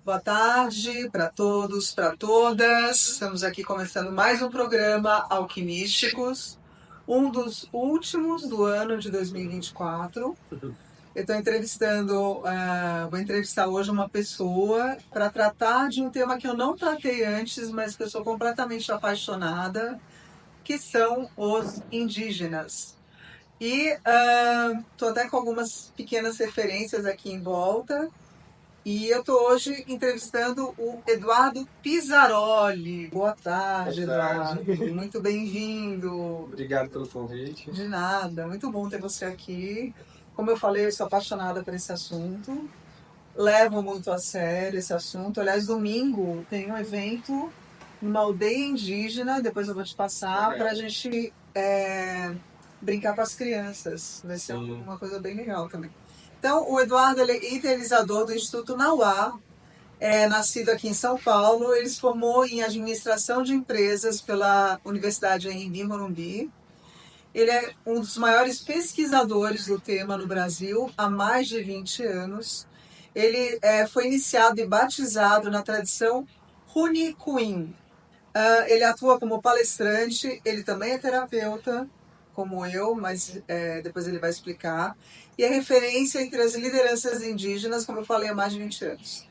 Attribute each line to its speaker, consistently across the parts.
Speaker 1: Boa tarde para todos, para todas. Estamos aqui começando mais um programa Alquimísticos, um dos últimos do ano de 2024. Eu estou vou entrevistar hoje uma pessoa para tratar de um tema que eu não tratei antes, mas que eu sou completamente apaixonada, que são os indígenas. E estou até com algumas pequenas referências aqui em volta. E eu estou hoje entrevistando o Eduardo Pizzaroli. Boa tarde, Eduardo. Muito bem-vindo.
Speaker 2: Obrigado pelo convite.
Speaker 1: De nada, muito bom ter você aqui. Como eu falei, eu sou apaixonada por esse assunto. Levo muito a sério esse assunto. Aliás, domingo tem um evento numa aldeia indígena, depois eu vou te passar, para a gente brincar com as crianças. Vai ser uma coisa bem legal também. Então, o Eduardo ele é idealizador do Instituto Nauá, nascido aqui em São Paulo. Ele se formou em administração de empresas pela Universidade Anhembi Morumbi. Ele é um dos maiores pesquisadores do tema no Brasil há mais de 20 anos. Ele foi iniciado e batizado na tradição Runicuim. Ele atua como palestrante, ele também é terapeuta, como eu, mas depois ele vai explicar. E é referência entre as lideranças indígenas, como eu falei, há mais de 20 anos.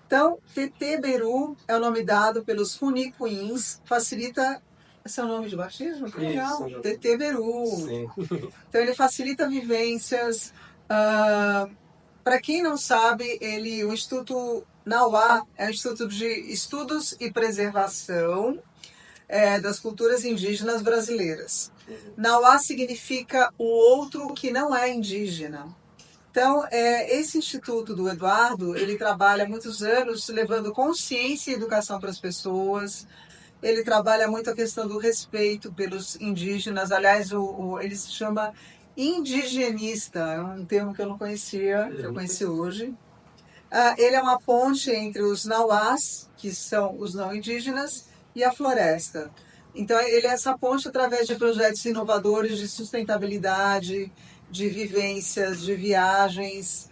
Speaker 1: Então, Tetê Beru é o nome dado pelos Runicuins, facilita... Esse é o nome de batismo? Que legal. Tetê Beru.
Speaker 2: Sim.
Speaker 1: Então, ele facilita vivências. Para quem não sabe, o Instituto Nauá é um instituto de estudos e preservação das culturas indígenas brasileiras. Nauá significa o outro que não é indígena. Então, esse instituto do Eduardo, ele trabalha há muitos anos levando consciência e educação para as pessoas. Ele trabalha muito a questão do respeito pelos indígenas. Aliás, ele se chama indigenista, é um termo que eu não conhecia, que eu conheci hoje. Ele é uma ponte entre os Nauás, que são os não indígenas, e a floresta. Então, ele é essa ponte através de projetos inovadores de sustentabilidade, de vivências, de viagens.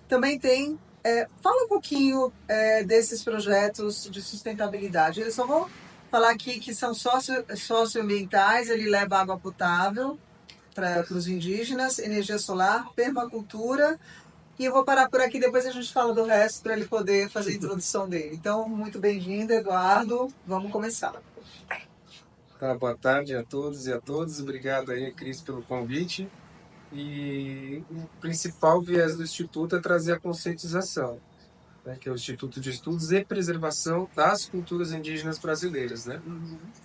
Speaker 1: Também tem... fala um pouquinho desses projetos de sustentabilidade. Eu só vou falar aqui que são socioambientais. Ele leva água potável para os indígenas, energia solar, permacultura. E eu vou parar por aqui, depois a gente fala do resto para ele poder fazer a introdução dele. Então, muito bem-vindo, Eduardo. Vamos começar.
Speaker 2: Tá, boa tarde a todos e a todas. Obrigado aí, Cris, pelo convite. E o principal viés do Instituto é trazer a conscientização, né, que é o Instituto de Estudos e Preservação das Culturas Indígenas Brasileiras. Né?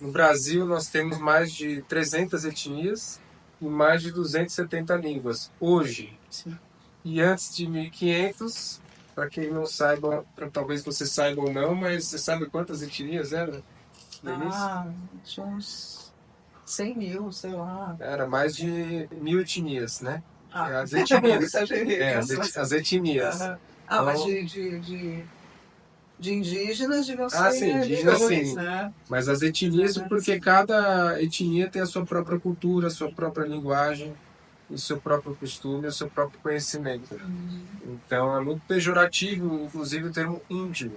Speaker 2: No Brasil, nós temos mais de 300 etnias e mais de 270 línguas, hoje.
Speaker 1: Sim.
Speaker 2: E antes de 1500, para quem não saiba, talvez você saiba ou não, mas você sabe quantas etnias eram?
Speaker 1: Tinha uns 100 mil, sei lá.
Speaker 2: Era mais de 1.000 etnias, né?
Speaker 1: As
Speaker 2: etnias.
Speaker 1: as
Speaker 2: etnias.
Speaker 1: Mas de indígenas deviam ser
Speaker 2: sim, indígenas sim.
Speaker 1: Né?
Speaker 2: Mas as etnias, porque cada etnia tem a sua própria cultura, a sua própria linguagem, o seu próprio costume, o seu próprio conhecimento. Então é muito pejorativo, inclusive, o termo índio.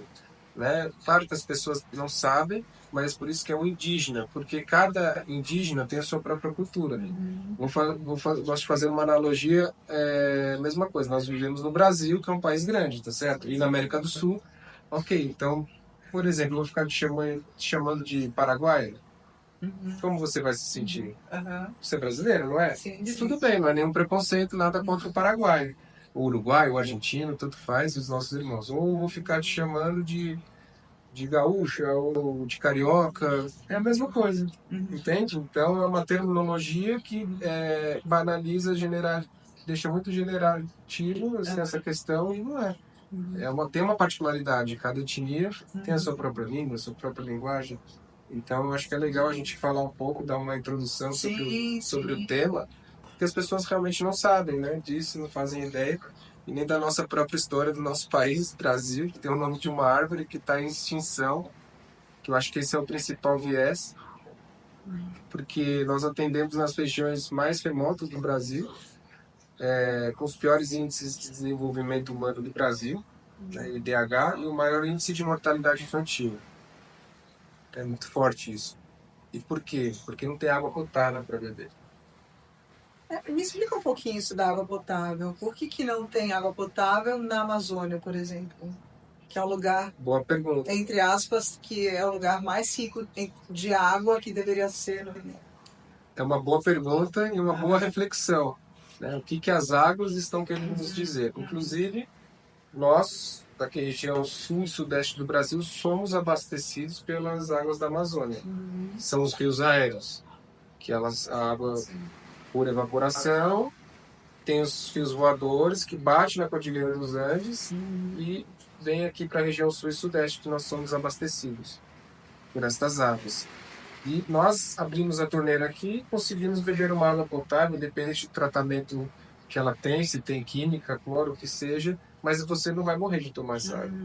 Speaker 2: Né? Claro que as pessoas não sabem, mas por isso que é um indígena, porque cada indígena tem a sua própria cultura. Gosto de fazer uma analogia, a mesma coisa, nós vivemos no Brasil, que é um país grande, tá certo? E na América do Sul, ok, então, por exemplo, eu vou ficar te chamando de paraguaio. Como você vai se sentir? Você é brasileiro, não é?
Speaker 1: Sim,
Speaker 2: Tudo bem, não é nenhum preconceito, nada contra o Paraguai. O Uruguai, o argentino, tanto faz, os nossos irmãos. Ou vou ficar te chamando de gaúcha ou de carioca, é a mesma coisa, entende? Então é uma terminologia que banaliza, deixa muito generativo essa questão e não é. Tem uma particularidade, cada etnia tem a sua própria língua, a sua própria linguagem. Então, eu acho que é legal a gente falar um pouco, dar uma introdução sobre o tema, porque as pessoas realmente não sabem, né, disso, não fazem ideia, e nem da nossa própria história do nosso país, Brasil, que tem o nome de uma árvore que está em extinção, que eu acho que esse é o principal viés, porque nós atendemos nas regiões mais remotas do Brasil, com os piores índices de desenvolvimento humano do Brasil, né, IDH, e o maior índice de mortalidade infantil. É muito forte isso. E por quê? Porque não tem água potável para beber.
Speaker 1: Me explica um pouquinho isso da água potável. Por que não tem água potável na Amazônia, por exemplo? Que é o lugar,
Speaker 2: Boa pergunta.
Speaker 1: entre aspas, que é o lugar mais rico de água que deveria ser no mundo.
Speaker 2: É uma boa pergunta e uma boa reflexão, né? O que as águas estão querendo nos dizer? Inclusive, nós, da região sul e sudeste do Brasil, somos abastecidos pelas águas da Amazônia. São os rios aéreos, que a água por evaporação, tem os rios voadores que batem na Cordilheira dos Andes e vem aqui para a região sul e sudeste, que nós somos abastecidos por estas águas. E nós abrimos a torneira aqui e conseguimos beber uma água potável, independente do tratamento que ela tem, se tem química, cloro, o que seja, mas você não vai morrer de tomar essa água.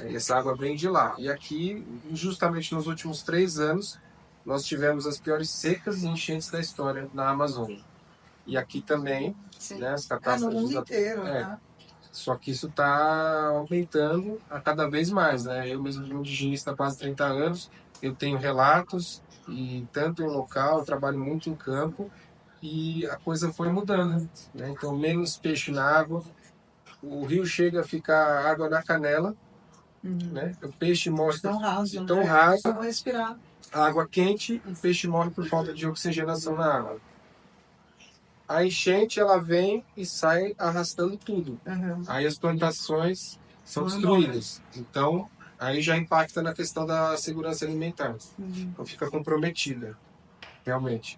Speaker 2: E essa água vem de lá. E aqui, justamente nos últimos 3 anos, nós tivemos as piores secas e enchentes da história na Amazônia. E aqui também, né, as
Speaker 1: No
Speaker 2: catástrofes...
Speaker 1: mundo inteiro, né?
Speaker 2: Só que isso está aumentando a cada vez mais, né? Eu mesmo sou indigenista há quase 30 anos, eu tenho relatos, e tanto em local, eu trabalho muito em campo, e a coisa foi mudando, né? Então, menos peixe na água, o rio chega a ficar água na canela, né? O peixe morre
Speaker 1: tão raso,
Speaker 2: tão
Speaker 1: né?
Speaker 2: raso,
Speaker 1: Só respirar.
Speaker 2: a água quente, o peixe morre por falta de oxigenação na água. A enchente ela vem e sai arrastando tudo. Aí as plantações são destruídas. Então, aí já impacta na questão da segurança alimentar. Então fica comprometida, realmente.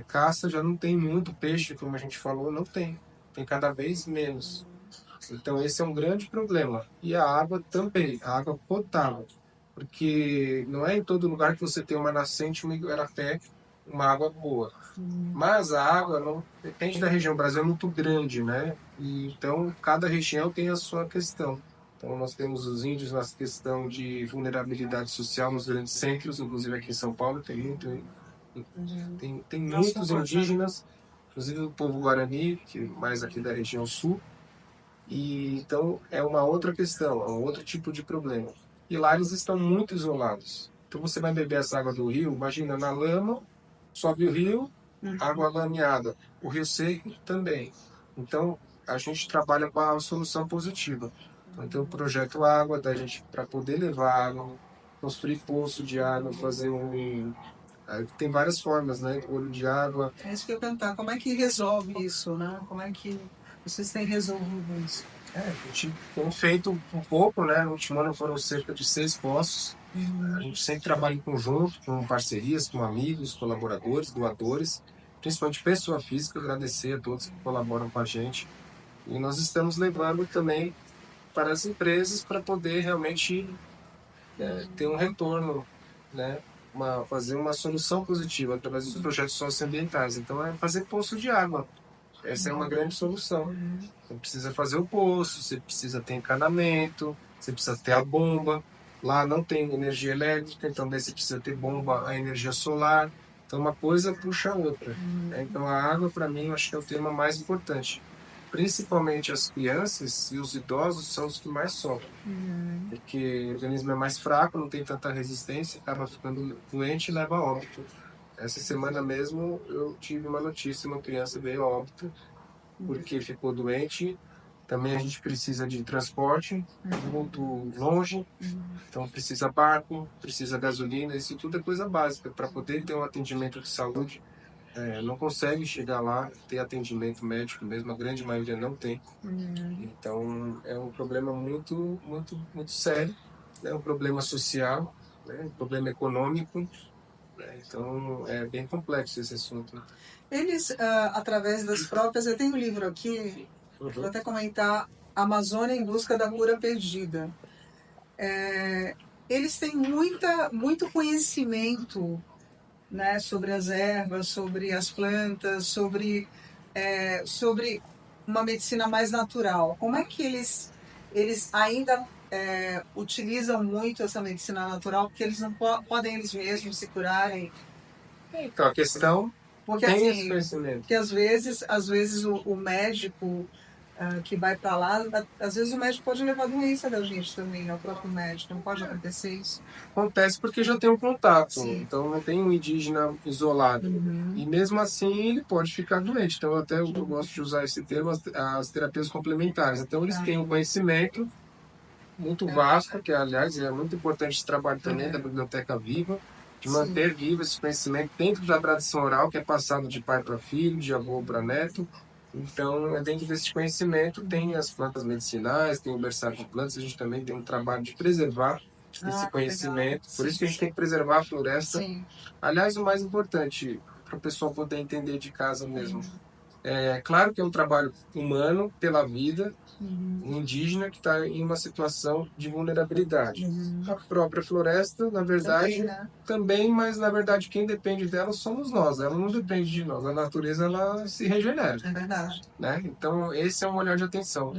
Speaker 2: Caça já não tem muito peixe, como a gente falou, não tem. Tem cada vez menos. Então esse é um grande problema. E a água também, a água potável. Porque não é em todo lugar que você tem uma nascente, uma igarapé, uma água boa. Mas a água não depende da região. O Brasil é muito grande, né? E, então, cada região tem a sua questão. Então, nós temos os índios na questão de vulnerabilidade social nos grandes centros, inclusive aqui em São Paulo tem muitos indígenas, inclusive o povo Guarani, que é mais aqui da região sul. E então é uma outra questão, é um outro tipo de problema. E lá eles estão muito isolados. Então você vai beber essa água do rio, imagina na lama, sobe o rio, água lameada. O rio seco também. Então a gente trabalha com a solução positiva. Então tem o projeto água da gente para poder levar água, construir poço de água, fazer um tem várias formas, né? Olho de água.
Speaker 1: É isso que eu ia perguntar. Como é que resolve isso, né? Como é que vocês têm resolvido isso?
Speaker 2: A gente tem feito um pouco, né? No último ano foram cerca de 6 poços. A gente sempre trabalha em conjunto, com parcerias, com amigos, colaboradores, doadores, principalmente pessoa física. Agradecer a todos que colaboram com a gente. E nós estamos levando também para as empresas para poder realmente ter um retorno, né? Fazer uma solução positiva através dos projetos socioambientais. Então, é fazer poço de água. Essa é uma grande solução. Você precisa fazer o poço, você precisa ter encanamento, você precisa ter a bomba. Lá não tem energia elétrica, então daí você precisa ter bomba a energia solar. Então uma coisa puxa a outra. Então a água, para mim, eu acho que é o tema mais importante. Principalmente as crianças e os idosos são os que mais sofrem. Porque o organismo é mais fraco, não tem tanta resistência, acaba ficando doente e leva a óbito. Essa semana mesmo eu tive uma notícia, uma criança veio a óbito porque ficou doente. Também a gente precisa de transporte muito longe, então precisa barco, precisa gasolina, isso tudo é coisa básica para poder ter um atendimento de saúde. Não consegue chegar lá, ter atendimento médico mesmo, a grande maioria não tem. Então é um problema muito, muito, muito sério, é um problema social, né? Um problema econômico. Então é bem complexo esse assunto.
Speaker 1: Eles, através das próprias... Eu tenho um livro aqui, vou até comentar, Amazônia em Busca da Cura Perdida. eles têm muito conhecimento, né, sobre as ervas, sobre as plantas, sobre uma medicina mais natural. Como é que eles ainda utilizam muito essa medicina natural, porque eles não podem eles mesmos se curarem?
Speaker 2: Então, a questão
Speaker 1: Porque
Speaker 2: tem esse
Speaker 1: assim,
Speaker 2: conhecimento.
Speaker 1: que às vezes o médico que vai para lá, às vezes o médico pode levar doença da gente também, né? O próprio médico, não pode acontecer isso.
Speaker 2: Acontece porque já tem um contato,
Speaker 1: Sim.
Speaker 2: então não tem um indígena isolado. E mesmo assim ele pode ficar doente. Então até eu gosto de usar esse termo, as terapias complementares. Então eles têm um conhecimento muito vasto, que aliás é muito importante esse trabalho também da Biblioteca Viva, de manter vivo esse conhecimento dentro da tradição oral, que é passado de pai para filho, de avô para neto. Então, dentro desse conhecimento, tem as plantas medicinais, tem o berçário de plantas, a gente também tem um trabalho de preservar esse conhecimento. Por isso que a gente tem que preservar a floresta.
Speaker 1: Sim.
Speaker 2: Aliás, o mais importante, para o pessoal poder entender de casa mesmo, é claro que é um trabalho humano pela vida, um indígena que está em uma situação de vulnerabilidade. A própria floresta, na verdade,
Speaker 1: Também, né?
Speaker 2: também, mas na verdade quem depende dela somos nós. Ela não depende de nós. A natureza ela se regenera,
Speaker 1: É verdade.
Speaker 2: né? Então esse é um olhar de atenção.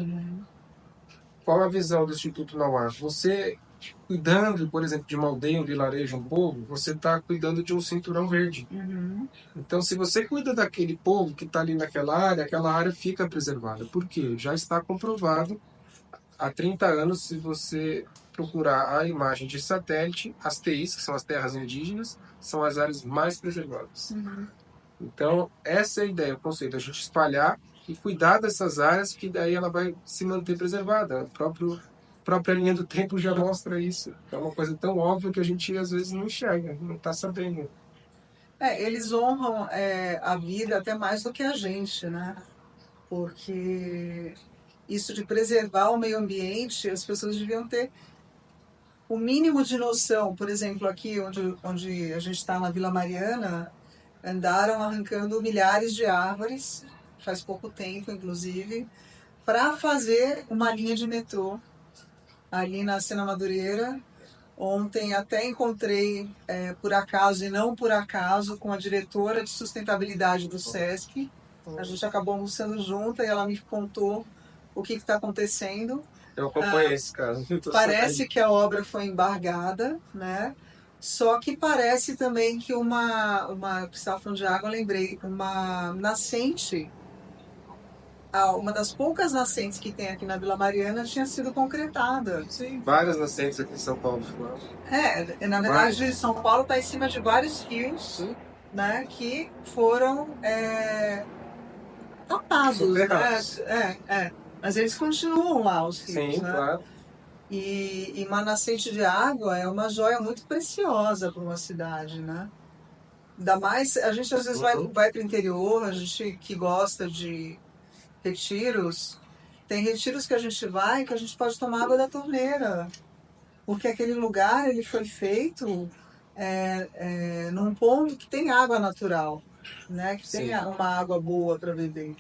Speaker 2: Qual a visão do Instituto Nauá? Você cuidando, por exemplo, de uma aldeia, um vilarejo, um povo, você está cuidando de um cinturão verde. Então, se você cuida daquele povo que está ali naquela aquela área fica preservada. Por quê? Já está comprovado há 30 anos, se você procurar a imagem de satélite, as TIs, que são as terras indígenas, são as áreas mais preservadas. Então, essa é a ideia, o conceito, a gente espalhar e cuidar dessas áreas, que daí ela vai se manter preservada. A própria linha do tempo já mostra isso. É uma coisa tão óbvia que a gente às vezes não enxerga, não está sabendo.
Speaker 1: Eles honram a vida até mais do que a gente, né? Porque isso de preservar o meio ambiente, as pessoas deviam ter o mínimo de noção. Por exemplo, aqui onde a gente está na Vila Mariana, andaram arrancando milhares de árvores, faz pouco tempo, inclusive, para fazer uma linha de metrô ali na Sena Madureira. Ontem até encontrei, por acaso e não por acaso, com a diretora de sustentabilidade do SESC. A gente acabou almoçando junto e ela me contou o que está acontecendo.
Speaker 2: Eu acompanhei esse caso.
Speaker 1: Parece que a obra foi embargada, né? Só que parece também que você estava falando de água, eu lembrei, uma nascente, uma das poucas nascentes que tem aqui na Vila Mariana tinha sido concretada.
Speaker 2: Sim, várias nascentes aqui em São Paulo foram.
Speaker 1: Na verdade, São Paulo está em cima de vários rios, né, que foram tapados,
Speaker 2: Soterrados.
Speaker 1: né? Mas eles continuam lá, os rios,
Speaker 2: Sim,
Speaker 1: né?
Speaker 2: claro.
Speaker 1: E uma nascente de água é uma joia muito preciosa para uma cidade, né? Ainda mais, a gente às vezes vai para o interior, a gente que gosta de retiros, tem retiros que a gente vai que a gente pode tomar água da torneira, porque aquele lugar ele foi feito num ponto que tem água natural, né? Que tem
Speaker 2: Sim.
Speaker 1: uma água boa para beber.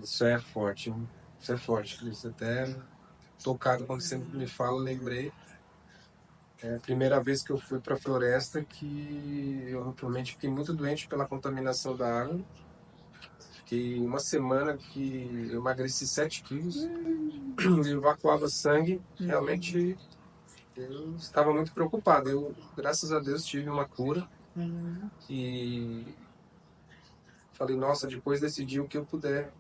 Speaker 2: Isso é forte, hein? Isso é forte, Cris. Até tocado quando você me fala, lembrei. É a primeira vez que eu fui para a floresta que eu realmente fiquei muito doente pela contaminação da água. Fiquei uma semana que eu emagreci 7 quilos, eu evacuava sangue. Realmente eu estava muito preocupado. Eu, graças a Deus, tive uma cura e falei, nossa, depois decidi o que eu puder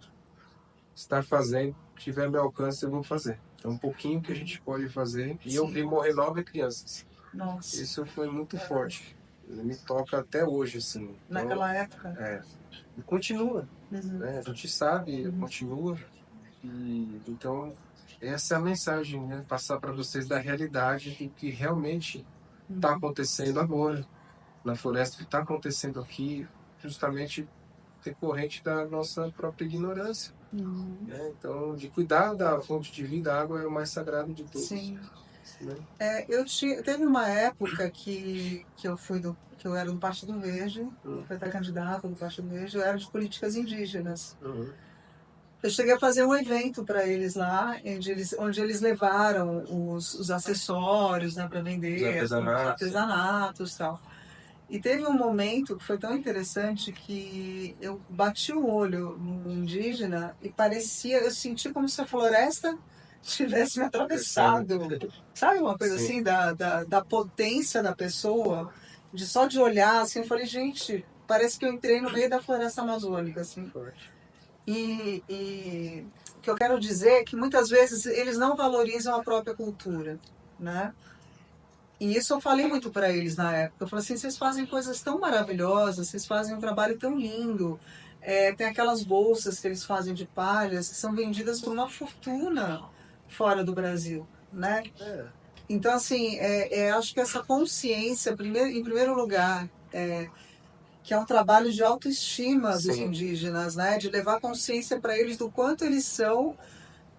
Speaker 2: estar fazendo, tiver ao meu alcance, eu vou fazer. É um pouquinho que a gente pode fazer. E eu vi morrer 9 crianças.
Speaker 1: Nossa.
Speaker 2: Isso foi muito forte. Me toca até hoje, assim. Então,
Speaker 1: Naquela época.
Speaker 2: E continua. Né? A gente sabe, continua. E, então, essa é a mensagem, né? Passar para vocês da realidade do que realmente está acontecendo agora. Na floresta, que está acontecendo aqui, justamente decorrente da nossa própria ignorância. Né? Então, de cuidar da fonte de vida, a água é o mais sagrado de todos.
Speaker 1: Sim.
Speaker 2: Né?
Speaker 1: Teve uma época que eu era do Partido Verde, fui até candidata do Partido Verde, eu era de políticas indígenas. Eu cheguei a fazer um evento para eles lá, onde eles levaram os acessórios, né, para
Speaker 2: Os
Speaker 1: vender, os
Speaker 2: artesanatos.
Speaker 1: artesanatos e tal. E teve um momento que foi tão interessante que eu bati o olho no indígena e parecia, eu senti como se a floresta tivesse me atravessado. Sabe uma coisa
Speaker 2: Sim.
Speaker 1: assim, da potência da pessoa, de só de olhar, assim, eu falei, gente, parece que eu entrei no meio da floresta amazônica, assim. E o que eu quero dizer é que muitas vezes eles não valorizam a própria cultura, né? E isso eu falei muito para eles na época. Eu falei assim: vocês fazem coisas tão maravilhosas, vocês fazem um trabalho tão lindo. É, tem aquelas bolsas que eles fazem de palhas que são vendidas por uma fortuna fora do Brasil, né? Então, assim, acho que essa consciência, em primeiro lugar, que é um trabalho de autoestima dos
Speaker 2: Sim.
Speaker 1: indígenas, né? De levar consciência para eles do quanto eles são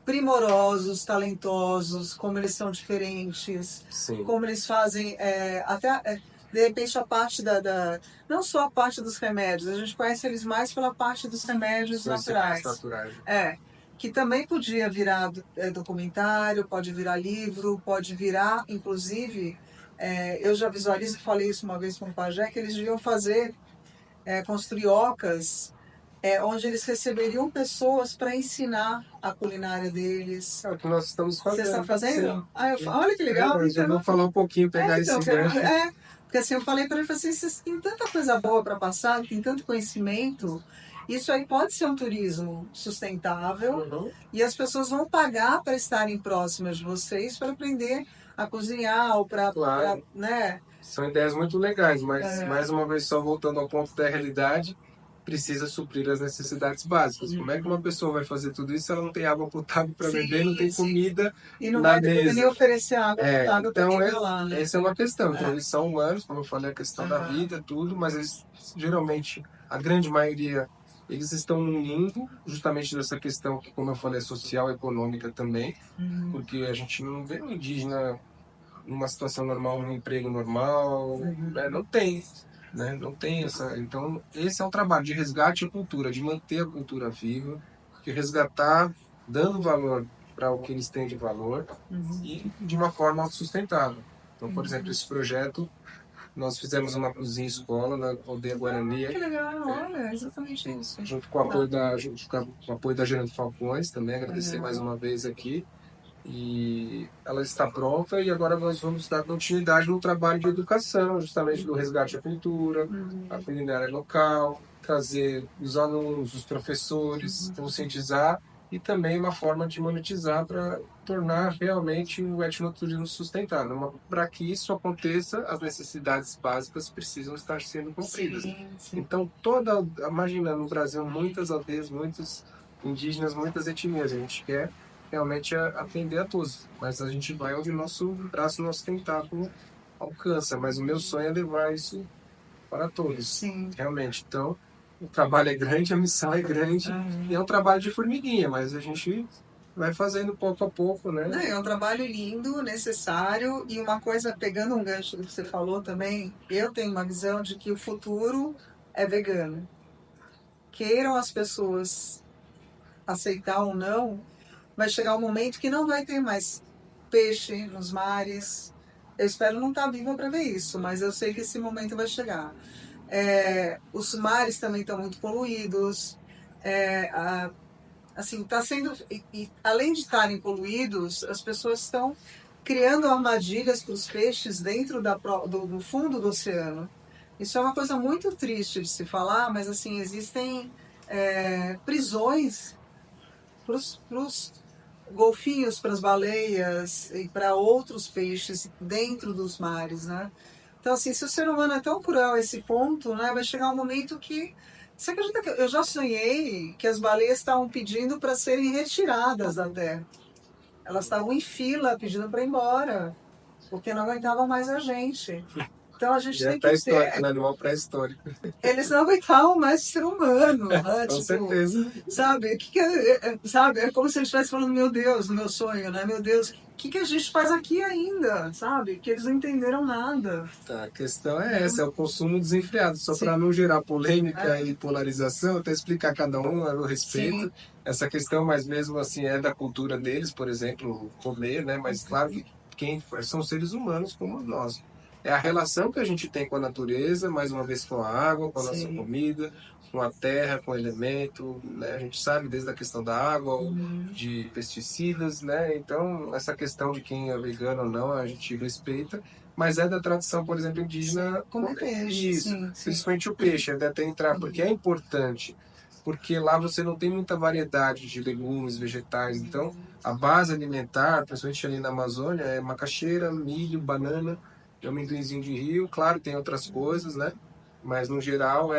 Speaker 1: primorosos, talentosos, como eles são diferentes,
Speaker 2: Sim.
Speaker 1: como eles fazem de repente a parte não só a parte dos remédios, a gente conhece eles mais pela parte dos remédios naturais. Que também podia virar documentário, pode virar livro, pode virar, inclusive, eu já visualizo, falei isso uma vez com o Pajé, que eles deviam fazer, construir ocas onde eles receberiam pessoas para ensinar a culinária deles.
Speaker 2: É o que nós estamos fazendo.
Speaker 1: Vocês estão fazendo?
Speaker 2: Sim.
Speaker 1: Olha que legal.
Speaker 2: Eu vou falar um pouquinho, pegar
Speaker 1: Então,
Speaker 2: esse gancho.
Speaker 1: porque assim, eu falei para ele, assim, vocês têm tanta coisa boa para passar, tem tanto conhecimento, isso aí pode ser um turismo sustentável e as pessoas vão pagar para estarem próximas de vocês para aprender a cozinhar ou para,
Speaker 2: Claro.
Speaker 1: né?
Speaker 2: São ideias muito legais, mas mais uma vez só voltando ao ponto da realidade, precisa suprir as necessidades básicas. Como é que uma pessoa vai fazer tudo isso se ela não tem água potável para beber, não tem comida
Speaker 1: e não
Speaker 2: na
Speaker 1: vai
Speaker 2: mesa?
Speaker 1: nem oferecer água potável
Speaker 2: Então,
Speaker 1: para lá, né?
Speaker 2: essa é uma questão. Então, eles são humanos, como eu falei, a questão da vida, tudo, mas eles, geralmente, a grande maioria, eles estão num limbo, justamente dessa questão que, como eu falei, é social e econômica também, porque a gente não vê um indígena numa situação normal, num emprego normal, né? Não tem, né? Não tem essa. Então, esse é um trabalho de resgate à cultura, de manter a cultura viva, de resgatar, dando valor para o que eles têm de valor e de uma forma autossustentável. Então, por exemplo, esse projeto, nós fizemos uma cozinha escola na aldeia Guarani.
Speaker 1: Que legal, olha, exatamente isso.
Speaker 2: Junto com o apoio da Gerando Falcões também, agradecer mais uma vez aqui. E ela está pronta e agora nós vamos dar continuidade no trabalho de educação, justamente do resgate à cultura, a culinária local, trazer os alunos, os professores, conscientizar e também uma forma de monetizar para tornar realmente o etnoturismo sustentável. Para que isso aconteça, as necessidades básicas precisam estar sendo cumpridas. Então, imagina no Brasil muitas aldeias, muitos indígenas, muitas etnias. A gente quer realmente atender a todos, mas a gente vai onde o nosso braço, nosso tentáculo alcança. Mas o meu sonho é levar isso para todos.
Speaker 1: Sim.
Speaker 2: Realmente. Então, o trabalho é grande, a missão é grande, e é um trabalho de formiguinha, mas a gente vai fazendo pouco a pouco, né?
Speaker 1: É um trabalho lindo, necessário, e uma coisa, pegando um gancho do que você falou também, eu tenho uma visão de que o futuro é vegano. Queiram as pessoas aceitar ou não, vai chegar um momento que não vai ter mais peixe nos mares. Eu espero não estar viva para ver isso, mas eu sei que esse momento vai chegar. Os mares também estão muito poluídos. Assim, tá sendo. Além de estarem poluídos, as pessoas estão criando armadilhas para os peixes dentro do fundo do oceano. Isso é uma coisa muito triste de se falar, mas assim existem prisões para os golfinhos, para as baleias e para outros peixes dentro dos mares, né? Então, assim, se o ser humano é tão cruel a esse ponto, né, vai chegar um momento que... Você acredita que eu já sonhei que as baleias estavam pedindo para serem retiradas da Terra? Elas estavam em fila pedindo para ir embora, porque não aguentavam mais a gente. Então a gente
Speaker 2: E é
Speaker 1: tem que
Speaker 2: pré-histórico,
Speaker 1: ter.
Speaker 2: né? Animal pré-histórico.
Speaker 1: Eles não aguentavam mais ser humano, né?
Speaker 2: Com
Speaker 1: Tipo,
Speaker 2: certeza.
Speaker 1: sabe? Sabe? É como se eles estivessem falando, meu Deus, no meu sonho, né? Meu Deus, que a gente faz aqui ainda, sabe? Que eles não entenderam nada.
Speaker 2: Tá, a questão é essa, é o consumo desenfreado. Só para
Speaker 1: Sim,
Speaker 2: não gerar polêmica
Speaker 1: é,
Speaker 2: e polarização, até explicar cada um a meu respeito.
Speaker 1: sim.
Speaker 2: Essa questão, mas mesmo assim, é da cultura deles, por exemplo, comer, né? Mas claro que são seres humanos como nós. É a relação que a gente tem com a natureza, mais uma vez com a água, com a nossa
Speaker 1: Sim.
Speaker 2: comida, com a terra, com o elemento, né? A gente sabe desde a questão da água,
Speaker 1: Uhum.
Speaker 2: de pesticidas, né? Então, essa questão de quem é vegano ou não, a gente respeita, mas é da tradição, por exemplo, indígena
Speaker 1: Comer
Speaker 2: comer
Speaker 1: peixe,
Speaker 2: isso,
Speaker 1: sim, sim.
Speaker 2: principalmente o peixe, ainda até entrar, porque é importante, porque lá você não tem muita variedade de legumes, vegetais, então a base alimentar, principalmente ali na Amazônia, é macaxeira, milho, banana, e amendoinzinho de rio, claro, tem outras coisas, né? Mas no geral,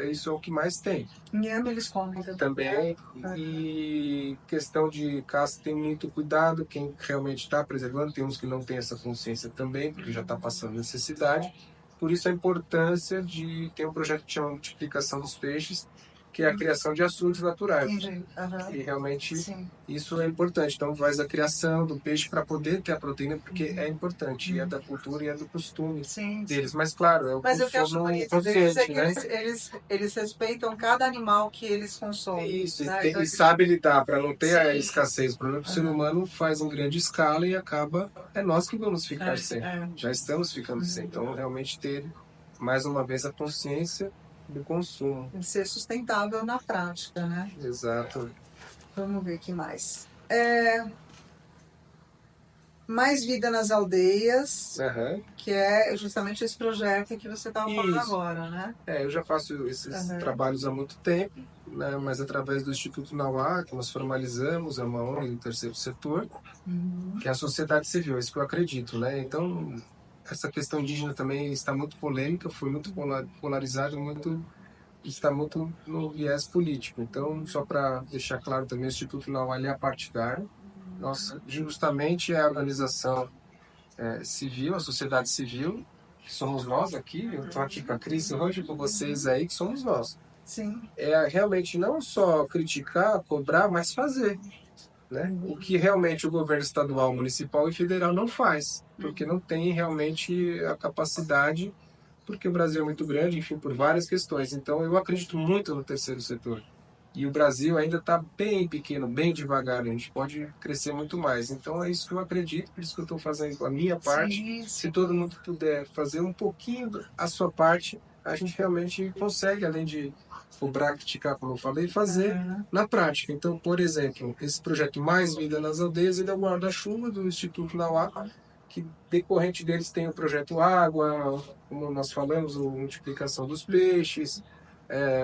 Speaker 2: isso é o que mais tem
Speaker 1: Inhame eles comem
Speaker 2: também.
Speaker 1: também.
Speaker 2: E questão de caça tem muito cuidado, quem realmente está preservando, tem uns que não tem essa consciência também, porque já está passando necessidade. Por isso a importância de ter um projeto que chama Multiplicação dos Peixes, que é a criação de açudes naturais.
Speaker 1: Entendi. Aham.
Speaker 2: E realmente
Speaker 1: Sim.
Speaker 2: isso é importante. Então faz a criação do peixe para poder ter a proteína, porque é importante, e é da cultura e é do costume
Speaker 1: Sim, sim.
Speaker 2: deles. Mas claro, é o
Speaker 1: Mas o que eu acho
Speaker 2: consumo
Speaker 1: bonito deles é
Speaker 2: consciente,
Speaker 1: que
Speaker 2: né?
Speaker 1: eles respeitam cada animal que eles consomem.
Speaker 2: Isso,
Speaker 1: Né? Então,
Speaker 2: e sabe lidar para não ter a
Speaker 1: sim.
Speaker 2: escassez. O problema é que o ser
Speaker 1: Aham.
Speaker 2: humano faz em grande escala e acaba. É nós que vamos ficar
Speaker 1: É,
Speaker 2: sem.
Speaker 1: é.
Speaker 2: Já estamos ficando sem. Então, realmente, ter mais uma vez a consciência do consumo.
Speaker 1: Tem que ser sustentável na prática, né?
Speaker 2: Exato.
Speaker 1: Vamos ver o que mais. Mais Vida nas Aldeias,
Speaker 2: Aham.
Speaker 1: que é justamente esse projeto que você estava falando
Speaker 2: Isso.
Speaker 1: agora, né?
Speaker 2: Eu já faço esses
Speaker 1: Aham.
Speaker 2: trabalhos há muito tempo, né, mas através do Instituto Nauá, que nós formalizamos, é uma ONG do terceiro setor,
Speaker 1: Uhum.
Speaker 2: que é a sociedade civil, é isso que eu acredito, né? Então, essa questão indígena também está muito polêmica, foi muito polarizada, está muito no viés político. Então, só para deixar claro também, o Instituto Nauá é partidário. Nós, justamente, é a organização civil, a sociedade civil, que somos nós aqui, eu estou aqui com a Cris hoje, com vocês aí, que somos nós.
Speaker 1: Sim.
Speaker 2: É realmente não só criticar, cobrar, mas fazer, né? O que realmente o governo estadual, municipal e federal não faz, porque não tem realmente a capacidade, porque o Brasil é muito grande, enfim, por várias questões. Então, eu acredito muito no terceiro setor. E o Brasil ainda está bem pequeno, bem devagar, a gente pode crescer muito mais. Então, é isso que eu acredito, por isso que eu estou fazendo a minha parte.
Speaker 1: Sim,
Speaker 2: Se
Speaker 1: sim.
Speaker 2: todo mundo puder fazer um pouquinho a sua parte, a gente realmente consegue, além de cobrar, criticar, como eu falei, fazer
Speaker 1: Aham.
Speaker 2: na prática. Então, por exemplo, esse projeto Mais Vida nas Aldeias, ele é o guarda-chuva do Instituto Nauá, que decorrente deles tem o projeto Água, como nós falamos, a multiplicação dos peixes,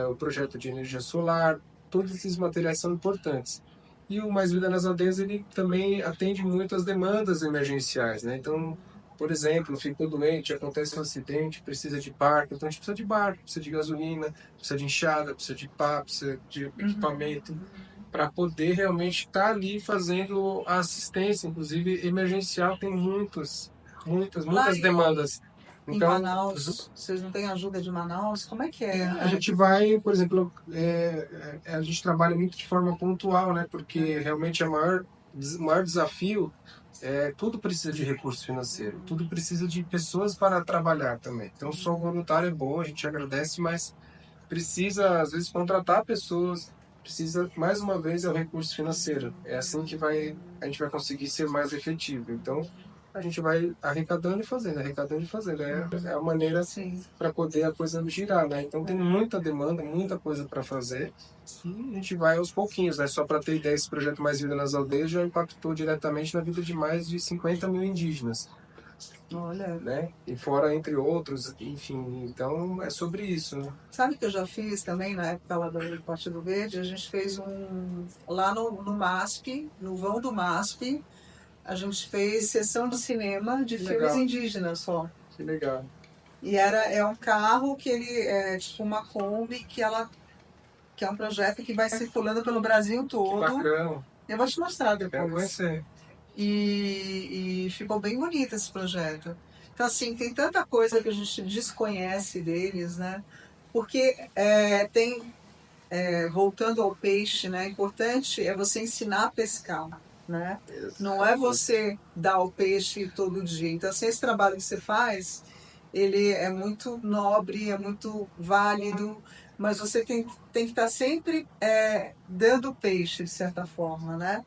Speaker 2: o projeto de energia solar, todos esses materiais são importantes. E o Mais Vida nas Aldeias, ele também atende muito às demandas emergenciais, né? Então, por exemplo, ficou doente, acontece um acidente, precisa de barco, então a gente precisa de barco, precisa de gasolina, precisa de enxada, precisa de pá, precisa de equipamento, para poder realmente estar ali fazendo a assistência, inclusive emergencial, tem
Speaker 1: Lá
Speaker 2: muitas demandas.
Speaker 1: em
Speaker 2: Então,
Speaker 1: Manaus, vocês não têm ajuda de Manaus? Como é que é?
Speaker 2: a gente vai, por exemplo, a gente trabalha muito de forma pontual, né? Porque realmente o maior desafio tudo precisa de recurso financeiro, tudo precisa de pessoas para trabalhar também. Então, só o voluntário é bom, a gente agradece, mas precisa, às vezes, contratar pessoas, precisa, mais uma vez, é o recurso financeiro. É assim que a gente vai conseguir ser mais efetivo. Então, a gente vai arrecadando e fazendo, arrecadando e fazendo. É a maneira
Speaker 1: Sim.
Speaker 2: para poder a coisa girar, né? Então, tem muita demanda, muita coisa para fazer. E a gente vai aos pouquinhos, né? Só para ter ideia, esse projeto Mais Vida nas Aldeias já impactou diretamente na vida de mais de 50 mil indígenas,
Speaker 1: Olha,
Speaker 2: né? E fora, entre outros, enfim. Então, é sobre isso, né?
Speaker 1: sabe que eu já fiz também na época lá do Partido Verde? A gente fez lá no MASP, no vão do MASP, a gente fez sessão de cinema de
Speaker 2: Que
Speaker 1: filmes
Speaker 2: legal,
Speaker 1: indígenas só.
Speaker 2: que legal.
Speaker 1: E é um carro que ele é tipo uma Kombi que é um projeto que vai circulando pelo Brasil
Speaker 2: Que
Speaker 1: todo.
Speaker 2: bacana.
Speaker 1: Eu vou te mostrar
Speaker 2: Quero
Speaker 1: depois.
Speaker 2: conhecer.
Speaker 1: E ficou bem bonito esse projeto. Então, assim, tem tanta coisa que a gente desconhece deles, né? Porque voltando ao peixe, né? Importante é você ensinar a pescar, né? Não é você dar o peixe todo dia. Então, assim, esse trabalho que você faz, ele é muito nobre, é muito válido, mas você tem que estar sempre dando peixe, de certa forma, né?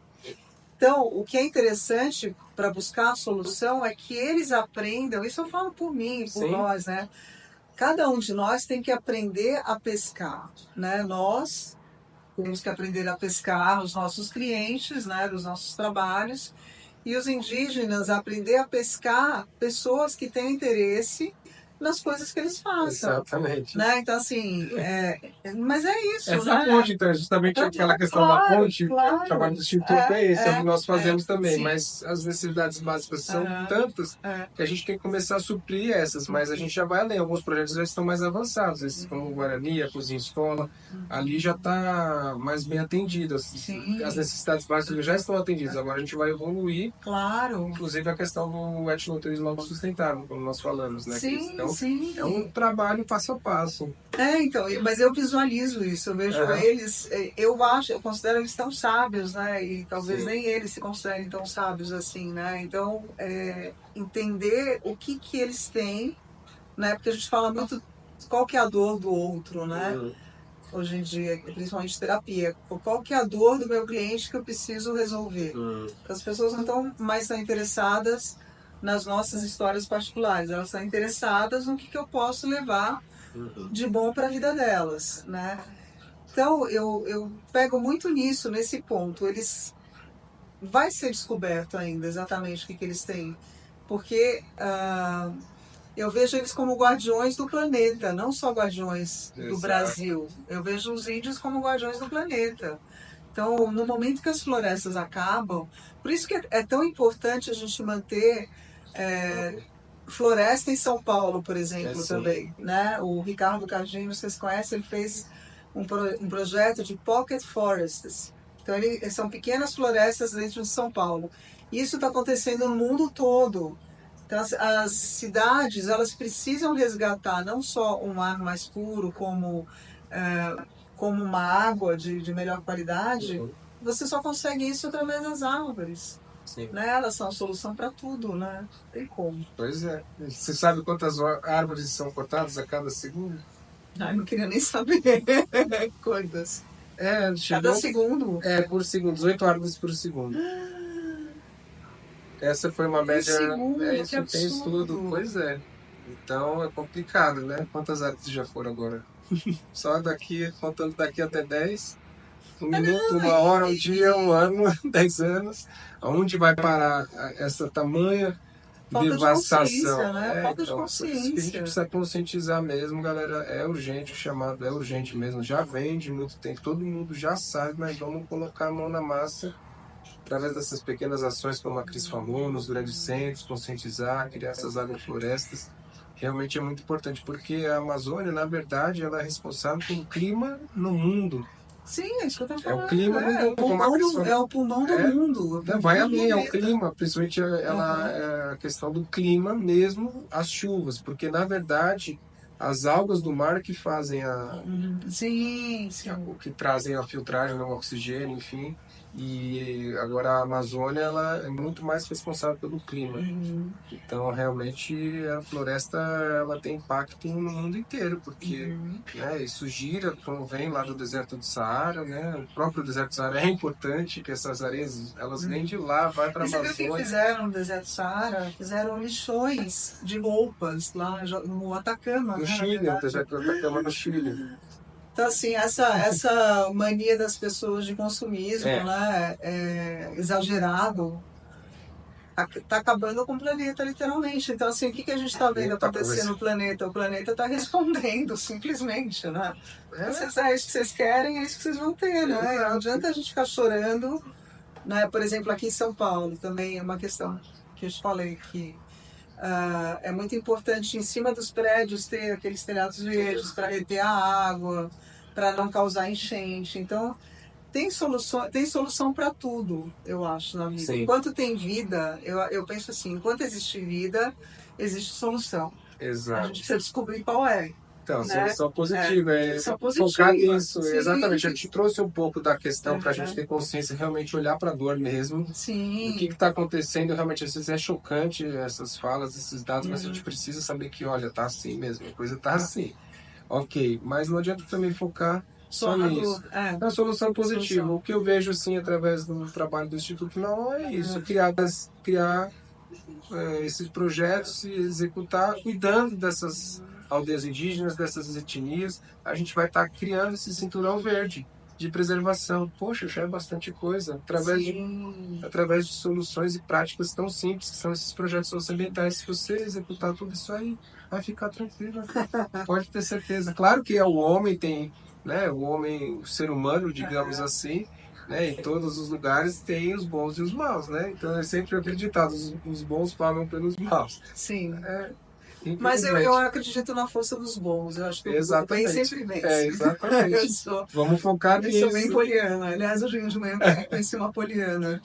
Speaker 1: Então, o que é interessante para buscar a solução é que eles aprendam, isso eu falo por mim, por
Speaker 2: Sim.
Speaker 1: nós, né? Cada um de nós tem que aprender a pescar, né? Nós temos que aprender a pescar os nossos clientes, né, dos nossos trabalhos, e os indígenas aprender a pescar pessoas que têm interesse nas coisas que eles façam.
Speaker 2: Exatamente.
Speaker 1: Né? Então, assim, mas é isso,
Speaker 2: Essa
Speaker 1: né?
Speaker 2: ponte, então, é justamente aquela questão da ponte, o trabalho do Instituto é esse, é o que nós fazemos também,
Speaker 1: sim.
Speaker 2: mas as necessidades básicas são tantas que a gente tem que começar a suprir essas, mas a gente já vai além, alguns projetos já estão mais avançados, esses como o Guarani, a Cozinha Escola, ali já está mais bem atendido, as necessidades básicas já estão atendidas, agora a gente vai evoluir,
Speaker 1: claro,
Speaker 2: inclusive a questão do etnoturismo sustentável, como nós falamos, né?
Speaker 1: Sim,
Speaker 2: então,
Speaker 1: sim.
Speaker 2: é um trabalho passo a passo.
Speaker 1: Então, mas eu visualizo isso, eu vejo eles, eu considero eles tão sábios, né? E talvez nem eles se considerem tão sábios assim, né? Então, entender o que eles têm, né? Porque a gente fala muito qual que é a dor do outro, né? Hoje em dia, principalmente terapia. Qual que é a dor do meu cliente que eu preciso resolver? Porque as pessoas não mais estão interessadas nas nossas histórias particulares, elas estão interessadas no que eu posso levar de bom para a vida delas, né? Então, eu pego muito nisso, nesse ponto. Vai ser descoberto ainda exatamente o que eles têm. Porque eu vejo eles como guardiões do planeta, não só guardiões do Brasil. Eu vejo os índios como guardiões do planeta. Então, no momento que as florestas acabam, por isso que é tão importante a gente manter floresta em São Paulo, por exemplo, também, né? O Ricardo Cardinho, vocês conhecem, ele fez um projeto de pocket forests. Então, são pequenas florestas dentro de São Paulo. Isso está acontecendo no mundo todo. Então, as cidades, elas precisam resgatar não só um ar mais puro, como uma água de melhor qualidade. Você só consegue isso através das árvores. Né? Elas são a solução para tudo, né? Não tem como.
Speaker 2: Pois é. Você sabe quantas árvores são cortadas a cada segundo?
Speaker 1: Ai, não queria nem saber. Coisas. Cada segundo.
Speaker 2: Por segundo, 18 árvores por segundo. Essa foi uma média. Isso tem estudo. Pois é. Então é complicado, né? Quantas árvores já foram agora? Só contando daqui até 10. Um minuto, uma hora, um dia, um ano, 10 anos. Aonde vai parar essa tamanha devastação?
Speaker 1: Né? Falta de consciência.
Speaker 2: Isso que a gente precisa conscientizar mesmo, galera. É urgente, o chamado é urgente mesmo. Já vem de muito tempo, todo mundo já sabe, mas vamos colocar a mão na massa através dessas pequenas ações, como a Cris falou, nos grandes centros, conscientizar, criar essas agroflorestas. Realmente é muito importante, porque a Amazônia, na verdade, ela é responsável pelo clima no mundo.
Speaker 1: Sim, é isso que eu tô falando.
Speaker 2: É o clima do mundo.
Speaker 1: É o pulmão do mundo.
Speaker 2: Vai além, é o clima, principalmente a questão do clima mesmo, as chuvas, porque na verdade as algas do mar que fazem o que trazem a filtragem, o oxigênio, enfim. E agora a Amazônia ela é muito mais responsável pelo clima. Então realmente a floresta ela tem impacto no mundo inteiro, porque isso gira quando vem lá do deserto do Saara, né? O próprio deserto do Saara é importante, que essas areias elas vêm de lá, vai para a Amazônia.
Speaker 1: Você viu o que fizeram no deserto do Saara? Fizeram lixões de roupas lá no Atacama.
Speaker 2: No Chile, o deserto do Atacama no Chile.
Speaker 1: Então, assim, essa mania das pessoas de consumismo, né, exagerado, está acabando com o planeta, literalmente. Então, assim, o que a gente está vendo acontecer no planeta? O planeta está respondendo, simplesmente, né? É isso que vocês querem, é isso que vocês vão ter, né? Não adianta a gente ficar chorando, né? Por exemplo, aqui em São Paulo, também é uma questão que eu te falei que é muito importante em cima dos prédios ter aqueles telhados verdes para reter a água, para não causar enchente. Então, tem solução para tudo, eu acho, na vida. Enquanto tem vida, eu penso assim, enquanto existe vida, existe solução. A
Speaker 2: Exato.
Speaker 1: gente precisa descobrir qual é.
Speaker 2: Então,
Speaker 1: Né?
Speaker 2: solução positiva,
Speaker 1: Solução positiva.
Speaker 2: focar nisso.
Speaker 1: Sim.
Speaker 2: Exatamente, eu te trouxe um pouco da questão para a gente ter consciência, realmente olhar para a dor mesmo.
Speaker 1: Sim.
Speaker 2: O que está acontecendo, realmente, às vezes é chocante essas falas, esses dados, mas a gente precisa saber que, olha, tá assim mesmo, a coisa tá assim. Ok, mas não adianta também focar só nisso. É a solução positiva. O que eu vejo, assim, através do trabalho do Instituto Não é isso, criar esses projetos e executar, cuidando dessas aldeias indígenas, dessas etnias, a gente vai estar criando esse cinturão verde de preservação. Poxa, já é bastante coisa, através de soluções e práticas tão simples que são esses projetos socioambientais. Se você executar tudo isso aí, vai ficar tranquilo. Pode ter certeza. Claro que o homem tem, né, o homem, o ser humano, digamos assim, né, em todos os lugares tem os bons e os maus, né? Então é sempre acreditado, os bons pagam pelos maus.
Speaker 1: Sim. Mas eu acredito na força dos bons. Eu acho que o bem sempre vence.
Speaker 2: Exatamente. Vamos focar nisso.
Speaker 1: Eu sou bem poliana. Aliás, hoje de manhã eu conheci uma poliana.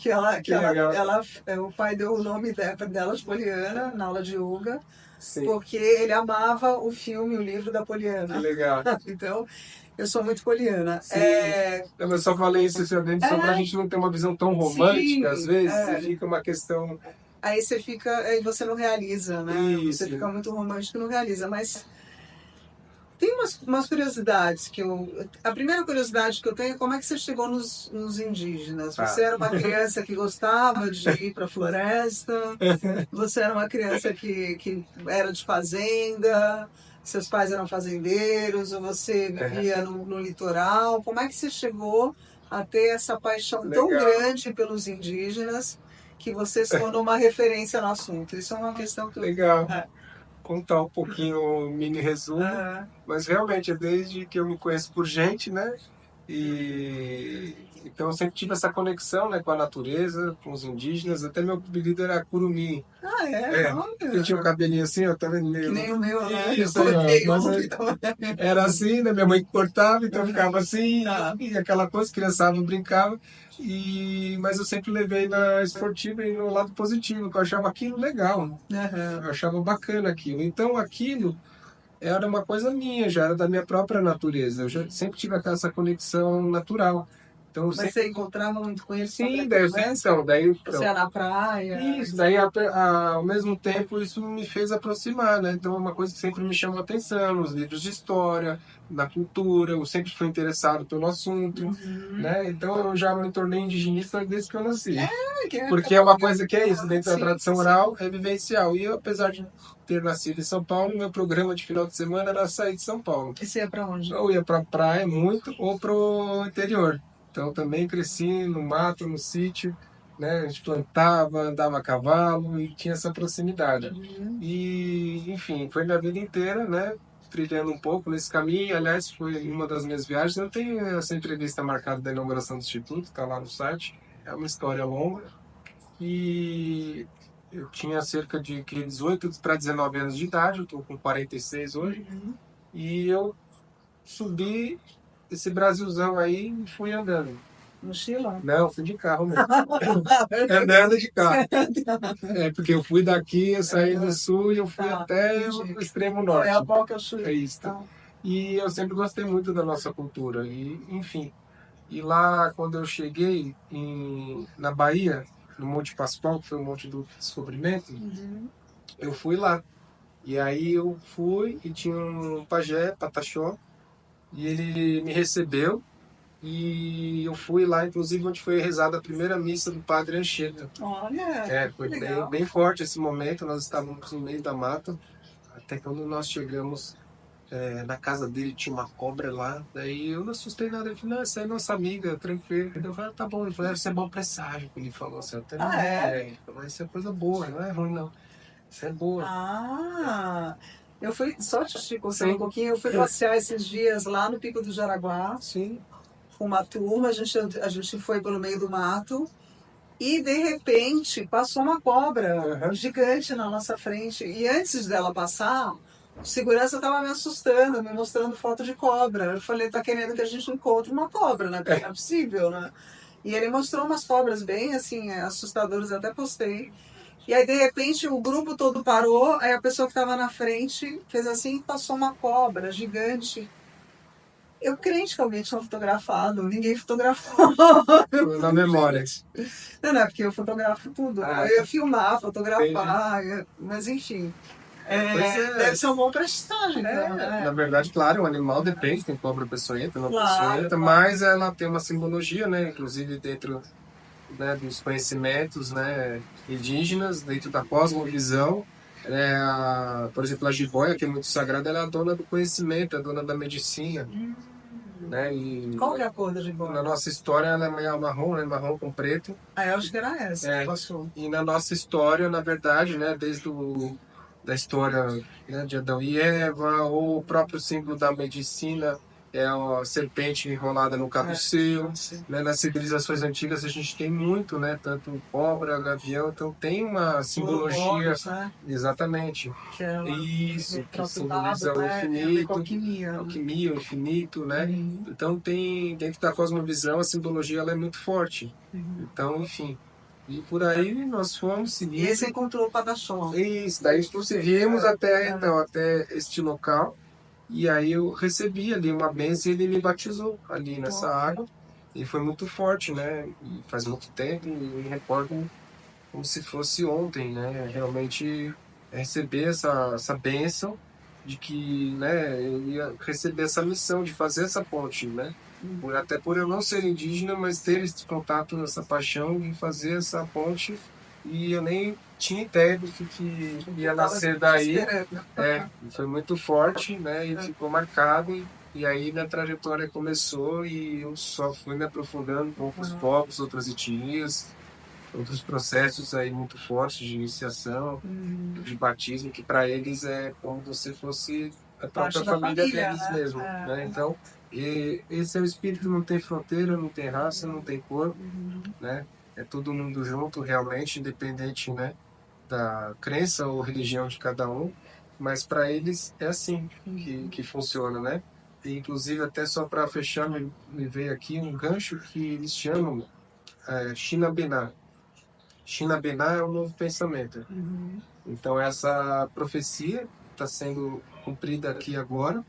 Speaker 1: O pai deu o nome dela de Poliana na aula de yoga. Sim. Porque ele amava o filme, o livro da Poliana.
Speaker 2: Que legal.
Speaker 1: Então, eu sou muito poliana.
Speaker 2: Eu só falei isso só pra gente não ter uma visão tão romântica, às vezes, fica uma questão...
Speaker 1: Aí aí você não realiza, né? Isso. Você fica muito romântico e não realiza, mas tem umas curiosidades a primeira curiosidade que eu tenho é como é que você chegou nos indígenas? Você era uma criança que gostava de ir para a floresta? Você era uma criança que era de fazenda? Seus pais eram fazendeiros? Ou você vivia no litoral? Como é que você chegou a ter essa paixão tão grande pelos indígenas que você se tornou uma referência no assunto? Isso é uma questão que...
Speaker 2: Legal. Contar um pouquinho o mini resumo, mas realmente é desde que eu me conheço por gente, né? E então eu sempre tive essa conexão, né, com a natureza, com os indígenas, até meu apelido era Curumim. Eu tinha o cabelinho assim, eu tava meio...
Speaker 1: Que nem o meu, né?
Speaker 2: Isso aí, era assim, né? Minha mãe cortava, então eu ficava assim, e aquela coisa, criançava, brincava. Mas eu sempre levei na esportiva e no lado positivo, que eu achava aquilo legal. Eu achava bacana aquilo. Então aquilo era uma coisa minha, já era da minha própria natureza. Eu já sempre tive essa conexão natural. Então,
Speaker 1: mas você encontrava muito com eles?
Speaker 2: Sim, daí
Speaker 1: você ia na praia?
Speaker 2: Isso, daí ao mesmo tempo isso me fez aproximar, né? Então é uma coisa que sempre me chamou a atenção, nos livros de história, na cultura, eu sempre fui interessado pelo assunto, né? Então eu já me tornei indigenista desde que eu nasci. Porque é uma coisa que é isso, dentro da tradição oral, é vivencial. E eu, apesar de ter nascido em São Paulo, meu programa de final de semana era sair de São Paulo.
Speaker 1: E você ia para onde?
Speaker 2: Ou ia para praia muito, ou pro interior. Então também cresci no mato, no sítio, né? A gente plantava, andava a cavalo e tinha essa proximidade. E, enfim, foi minha vida inteira, né? Trilhando um pouco nesse caminho. Aliás, foi uma das minhas viagens. Eu tenho essa entrevista marcada da inauguração do Instituto, está lá no site. É uma história longa. E eu tinha cerca de 18 para 19 anos de idade, eu estou com 46 hoje. E eu subi esse Brasilzão aí e fui andando.
Speaker 1: Mochila?
Speaker 2: Não, fui de carro mesmo. Andando de carro. Porque eu fui daqui, eu saí do sul e eu fui até o extremo norte.
Speaker 1: É a boca eu fui.
Speaker 2: É isso. E eu sempre gostei muito da nossa cultura. E, enfim. E lá, quando eu cheguei na Bahia, no Monte Pascoal, que foi o Monte do Descobrimento, eu fui lá. E aí eu fui e tinha um pajé, Pataxó, e ele me recebeu. E eu fui lá, inclusive, onde foi rezada a primeira missa do Padre Anchieta.
Speaker 1: Olha!
Speaker 2: Foi bem forte esse momento, nós estávamos no meio da mata, até quando nós chegamos na casa dele, tinha uma cobra lá, daí eu não assustei nada, ele falou, não, essa é nossa amiga, tranquilo. Eu falei, tá bom, ele falou, deve ser bom presságio, que ele falou assim, até não ele falou, isso é coisa boa, não é ruim não, isso é boa.
Speaker 1: Eu fui, só te contando um pouquinho, eu fui passear esses dias lá no Pico do Jaraguá.
Speaker 2: Sim.
Speaker 1: Com uma turma, a gente foi pelo meio do mato e de repente passou uma cobra gigante na nossa frente. E antes dela passar, o segurança estava me assustando, me mostrando foto de cobra. Eu falei, tá querendo que a gente encontre uma cobra, né? Porque não é possível, né? E ele mostrou umas cobras bem assim, assustadoras, até postei. E aí, de repente, o grupo todo parou, aí a pessoa que estava na frente fez assim e passou uma cobra gigante. Eu crente que alguém tinha fotografado, ninguém fotografou.
Speaker 2: Na memória.
Speaker 1: Não, é porque eu fotografo tudo. Eu ia filmar, fotografar, mas enfim. Deve ser um bom prestagem.
Speaker 2: Na verdade, claro, o animal depende, tem cobra peçonhenta, não
Speaker 1: Claro,
Speaker 2: peçonhenta, mas ela tem uma simbologia, né? Inclusive dentro, né, dos conhecimentos, né, indígenas, dentro da cosmovisão. Por exemplo, a jiboia, que é muito sagrada, ela é a dona do conhecimento, a dona da medicina. Né? E
Speaker 1: Qual que é a cor da jiboia?
Speaker 2: na nossa história ela é meio marrom, né? Marrom com preto.
Speaker 1: Eu acho que era essa.
Speaker 2: E na nossa história, na verdade, né, da história, né, de Adão e Eva, ou o próprio símbolo da medicina é a serpente enrolada no caduceu. Né? Nas civilizações antigas a gente tem muito, né, tanto cobra, gavião, então tem uma simbologia.
Speaker 1: Né?
Speaker 2: Exatamente. Isso, que simboliza o infinito, alquimia, o infinito, né? Então tem, dentro da cosmovisão, a simbologia ela é muito forte. Então, enfim. E por aí nós fomos seguindo.
Speaker 1: E aí você encontrou o Pataxó.
Speaker 2: Isso, daí prosseguimos até este local. E aí eu recebi ali uma bênção e ele me batizou ali nessa água. E foi muito forte, né? E faz muito tempo, e eu me recordo como se fosse ontem, né? Realmente receber essa bênção de que, né, eu ia receber essa missão de fazer essa ponte, né? Até por eu não ser indígena, mas ter esse contato, essa paixão de fazer essa ponte, e eu nem tinha ideia do que ia nascer daí. Foi muito forte, né? E ficou marcado. E aí na trajetória começou e eu só fui me aprofundando com outros povos, outras etnias, outros processos aí muito fortes de iniciação, de batismo, que para eles é como se fosse a própria família deles, né? Mesmo. Né? Então, esse é o espírito, não tem fronteira, não tem raça, não tem cor, né? É todo mundo junto, realmente, independente, né, da crença ou religião de cada um, mas para eles é assim que funciona, né? E, inclusive, até só para fechar, me veio aqui um gancho que eles chamam China Bená. China Bená é um novo pensamento. Então, essa profecia está sendo cumprida aqui agora,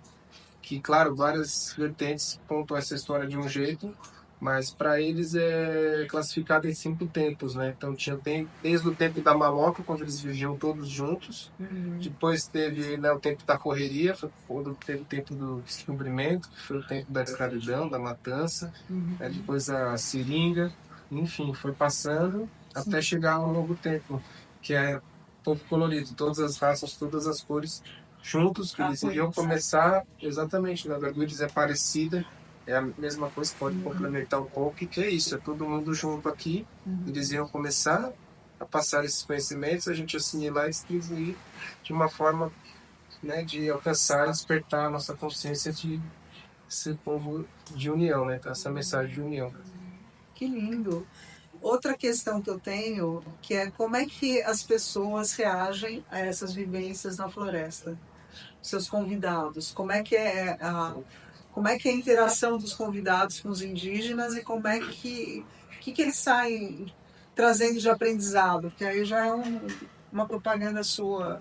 Speaker 2: que, claro, várias vertentes contam essa história de um jeito, mas para eles é classificado em 5 tempos, né? Então, desde o tempo da maloca, quando eles viviam todos juntos, depois teve, né, o tempo da correria, foi quando teve o tempo do descobrimento, que foi o tempo da escravidão, da matança, né? Depois a seringa, enfim, foi passando até chegar ao novo tempo, que é povo colorido, todas as raças, todas as cores juntos, que eles iriam começar exatamente, né? A arco-íris é parecida, é a mesma coisa, pode complementar um pouco, e que é isso, é todo mundo junto aqui, eles iam começar a passar esses conhecimentos, a gente assimilar e distribuir de uma forma, né, de alcançar e despertar a nossa consciência de ser povo de união, né? Então, essa mensagem de união.
Speaker 1: Que lindo! Outra questão que eu tenho, que é como é que as pessoas reagem a essas vivências na floresta? Seus convidados, como é que é a interação dos convidados com os indígenas e como é que eles saem trazendo de aprendizado? Porque aí já é uma propaganda sua,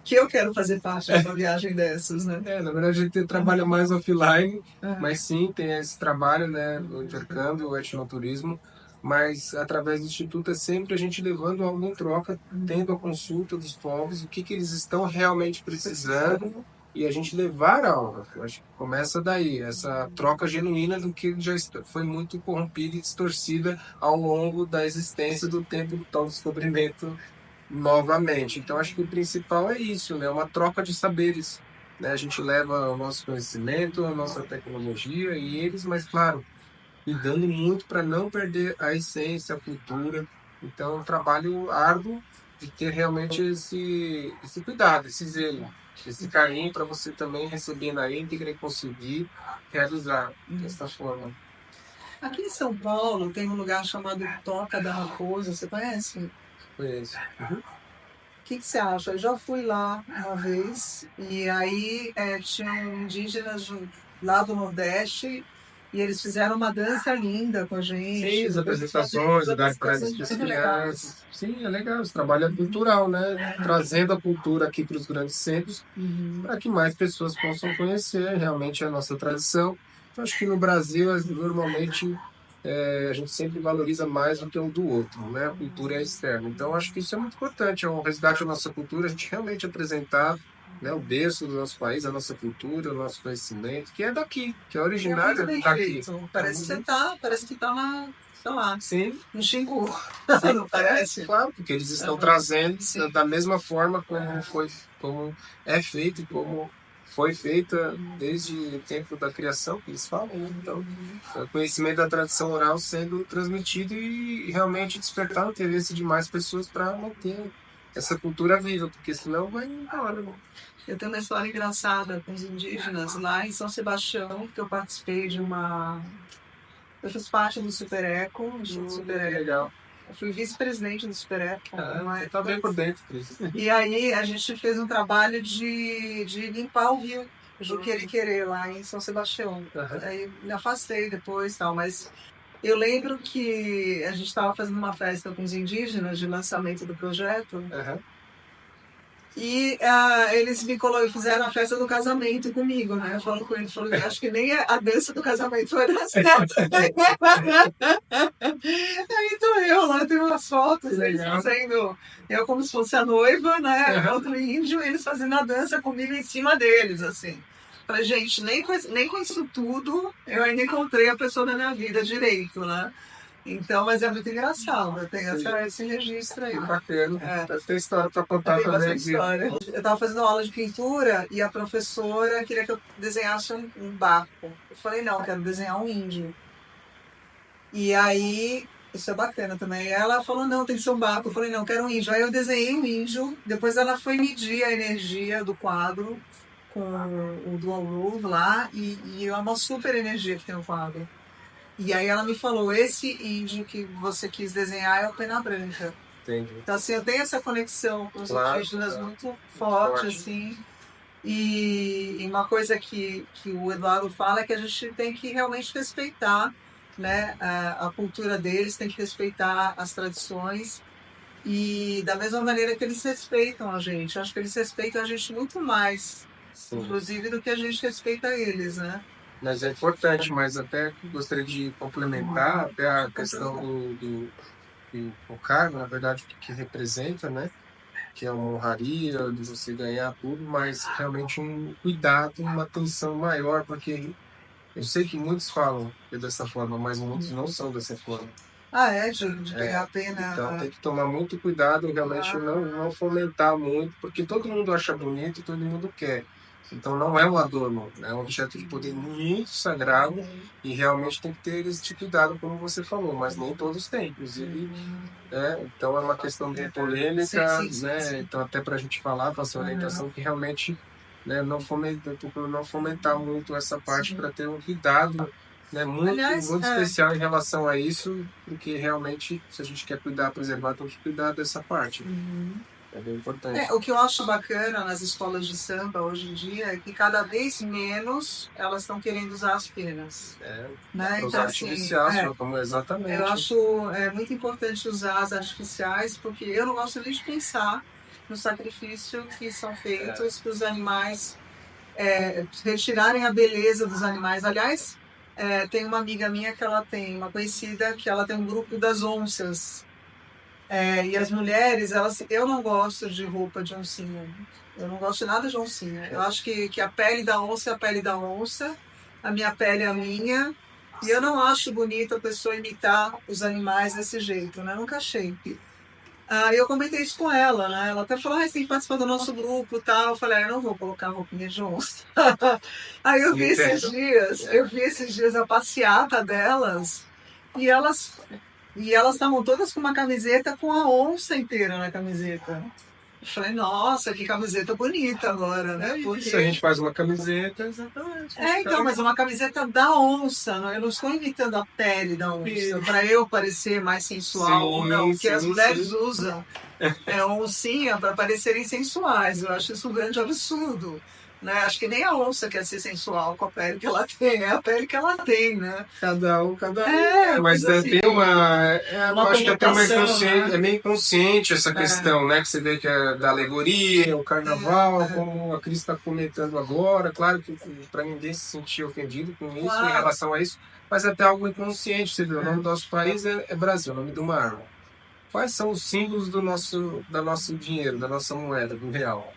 Speaker 1: que eu quero fazer parte de uma viagem dessas, né?
Speaker 2: Na verdade a gente trabalha mais offline, mas sim, tem esse trabalho, né, o intercâmbio, o etnoturismo, mas através do Instituto é sempre a gente levando algo em troca, tendo a consulta dos povos, o que eles estão realmente precisando, e a gente levar algo. Eu acho que começa daí, essa troca genuína do que já foi muito corrompida e distorcida ao longo da existência do tempo do tal descobrimento novamente. Então acho que o principal é isso, né? Uma troca de saberes, né? A gente leva o nosso conhecimento, a nossa tecnologia e eles, mas claro, cuidando muito para não perder a essência, a cultura. Então, é um trabalho árduo de ter realmente esse cuidado, esse zelo, esse carinho para você também receber na íntegra e conseguir realizar dessa forma.
Speaker 1: Aqui em São Paulo tem um lugar chamado Toca da Raposa, você conhece?
Speaker 2: Conheço.
Speaker 1: O que você acha? Eu já fui lá uma vez e aí tinham indígenas lá do Nordeste E eles fizeram uma dança linda com a gente.
Speaker 2: Sim, as apresentações, lugares para as crianças. Sim, é legal. Esse trabalho é cultural, né? Trazendo a cultura aqui para os grandes centros, para que mais pessoas possam conhecer realmente a nossa tradição. Eu acho que no Brasil, normalmente, a gente sempre valoriza mais do que um do outro, né? A cultura é externa. Então, acho que isso é muito importante, é um resgate da nossa cultura, a gente realmente apresentar, né, o berço do nosso país, a nossa cultura, o nosso conhecimento, que é daqui, que é
Speaker 1: É
Speaker 2: originário
Speaker 1: muito bem
Speaker 2: daqui.
Speaker 1: feito. Parece que tá na, sei lá,
Speaker 2: Sim,
Speaker 1: no Xingu.
Speaker 2: sim,
Speaker 1: Não parece?
Speaker 2: claro, porque eles estão
Speaker 1: Aham.
Speaker 2: trazendo
Speaker 1: Sim.
Speaker 2: da mesma forma como é feito e como foi feita desde o tempo da criação, que eles falam, né? Então, o conhecimento da tradição oral sendo transmitido e realmente despertar o interesse de mais pessoas para manter essa cultura viva, porque senão vai embora, né?
Speaker 1: Eu tenho uma história engraçada com os indígenas lá em São Sebastião, que eu participei de uma. Eu fiz parte do Super Eco, do Instituto Super Eco.
Speaker 2: Legal.
Speaker 1: Eu fui vice-presidente do Super Eco.
Speaker 2: Você tá bem por dentro, Cris.
Speaker 1: E aí a gente fez um trabalho de limpar o rio Juqueriquerê, lá em São Sebastião.
Speaker 2: Aham.
Speaker 1: Aí me afastei depois e tal, mas eu lembro que a gente estava fazendo uma festa com os indígenas de lançamento do projeto.
Speaker 2: Aham.
Speaker 1: E eles fizeram a festa do casamento comigo, né? Eu falo com eles, falei, acho que nem a dança do casamento vai dar certo. Aí tô eu lá, tem umas fotos, eles
Speaker 2: Legal.
Speaker 1: fazendo, eu como se fosse a noiva, né?
Speaker 2: Aham.
Speaker 1: Outro índio, eles fazendo a dança comigo em cima deles, assim. Falei, gente, nem com isso tudo eu ainda encontrei a pessoa da minha vida direito, né? Então, mas é muito engraçado, tem esse registro aí.
Speaker 2: Bacana.
Speaker 1: É.
Speaker 2: Deve ter história para contar
Speaker 1: Tem
Speaker 2: também
Speaker 1: bastante
Speaker 2: aqui.
Speaker 1: história. Eu estava fazendo aula de pintura e a professora queria que eu desenhasse um barco. Eu falei, não, eu quero desenhar um índio. E aí, isso é bacana também. Ela falou, não, tem que ser um barco. Eu falei, não, eu quero um índio. Aí eu desenhei um índio. Depois ela foi medir a energia do quadro com o Dual Groove lá. E é uma super energia que tem o quadro. E aí ela me falou, esse índio que você quis desenhar é o Pena Branca.
Speaker 2: Entendi.
Speaker 1: Então, assim, eu tenho essa conexão com os
Speaker 2: Claro,
Speaker 1: indígenas
Speaker 2: claro.
Speaker 1: muito forte,
Speaker 2: Forte.
Speaker 1: assim. E uma coisa que o Eduardo fala é que a gente tem que realmente respeitar, né, a cultura deles, tem que respeitar as tradições. E da mesma maneira que eles respeitam a gente. Acho que eles respeitam a gente muito mais,
Speaker 2: Sim.
Speaker 1: inclusive, do que a gente respeita eles, né?
Speaker 2: Mas é importante, mas até gostaria de complementar até a questão do o cargo, na verdade, o que representa, né? Que é uma honraria de você ganhar tudo, mas realmente um cuidado, uma atenção maior, porque eu sei que muitos falam dessa forma, mas muitos não são dessa forma.
Speaker 1: Ah, de pegar a pena.
Speaker 2: Então tem que tomar muito cuidado, realmente não fomentar muito, porque todo mundo acha bonito e todo mundo quer. Então não é um adorno, é um objeto de poder muito sagrado e realmente tem que ter esse cuidado, como você falou, mas nem todos têm, inclusive. Então é uma questão bem polêmica, né?
Speaker 1: Sim.
Speaker 2: Então até para a gente falar, fazer orientação que realmente, né, não fomentar muito essa parte para ter um cuidado, né, muito,
Speaker 1: Aliás,
Speaker 2: muito especial em relação a isso, porque realmente, se a gente quer cuidar, preservar, tem que cuidar dessa parte. É bem importante.
Speaker 1: O que eu acho bacana nas escolas de samba hoje em dia é que cada vez menos elas estão querendo usar as penas. Né?
Speaker 2: Usar artificial, como exatamente.
Speaker 1: Eu acho muito importante usar as artificiais, porque eu não gosto nem de pensar no sacrifício que são feitos para os animais retirarem a beleza dos animais. Aliás, tem uma amiga minha que ela tem, uma conhecida, que ela tem um grupo das onças. E as mulheres, eu não gosto de roupa de oncinha. Eu não gosto de nada de oncinha. Eu acho que a pele da onça é a pele da onça, a minha pele é a minha. E eu não acho bonito a pessoa imitar os animais desse jeito, né? Eu nunca achei. Eu comentei isso com ela, né? Ela até falou, você tem que participar do nosso grupo e tal. Eu falei, eu não vou colocar roupinha de onça. Aí eu vi esses dias a passeata delas e elas estavam todas com uma camiseta com a onça inteira na camiseta. Eu falei, nossa, que camiseta bonita agora, né? Porque...
Speaker 2: Se a gente faz uma camiseta, exatamente.
Speaker 1: Então, mas é uma camiseta da onça, eu não estou imitando a pele da onça, para eu parecer mais sensual ou não, porque as mulheres usam oncinha para parecerem sensuais. Eu acho isso um grande absurdo. né? Acho que nem a onça quer ser sensual com a pele que ela tem, é a pele que ela tem, né?
Speaker 2: Cada um. Mas
Speaker 1: mas assim,
Speaker 2: tem uma. Eu
Speaker 1: uma
Speaker 2: acho que até uma
Speaker 1: conotação,
Speaker 2: inconsciente,
Speaker 1: né?
Speaker 2: é meio inconsciente essa questão, né? Que você vê que é da alegoria, o carnaval, como a Cris está comentando agora. Claro que para ninguém se sentir ofendido com isso em
Speaker 1: Claro.
Speaker 2: relação a isso, mas até algo inconsciente. Você vê, o nome do nosso país é Brasil, o nome de uma arma. Quais são os símbolos da nosso dinheiro, da nossa moeda, do real?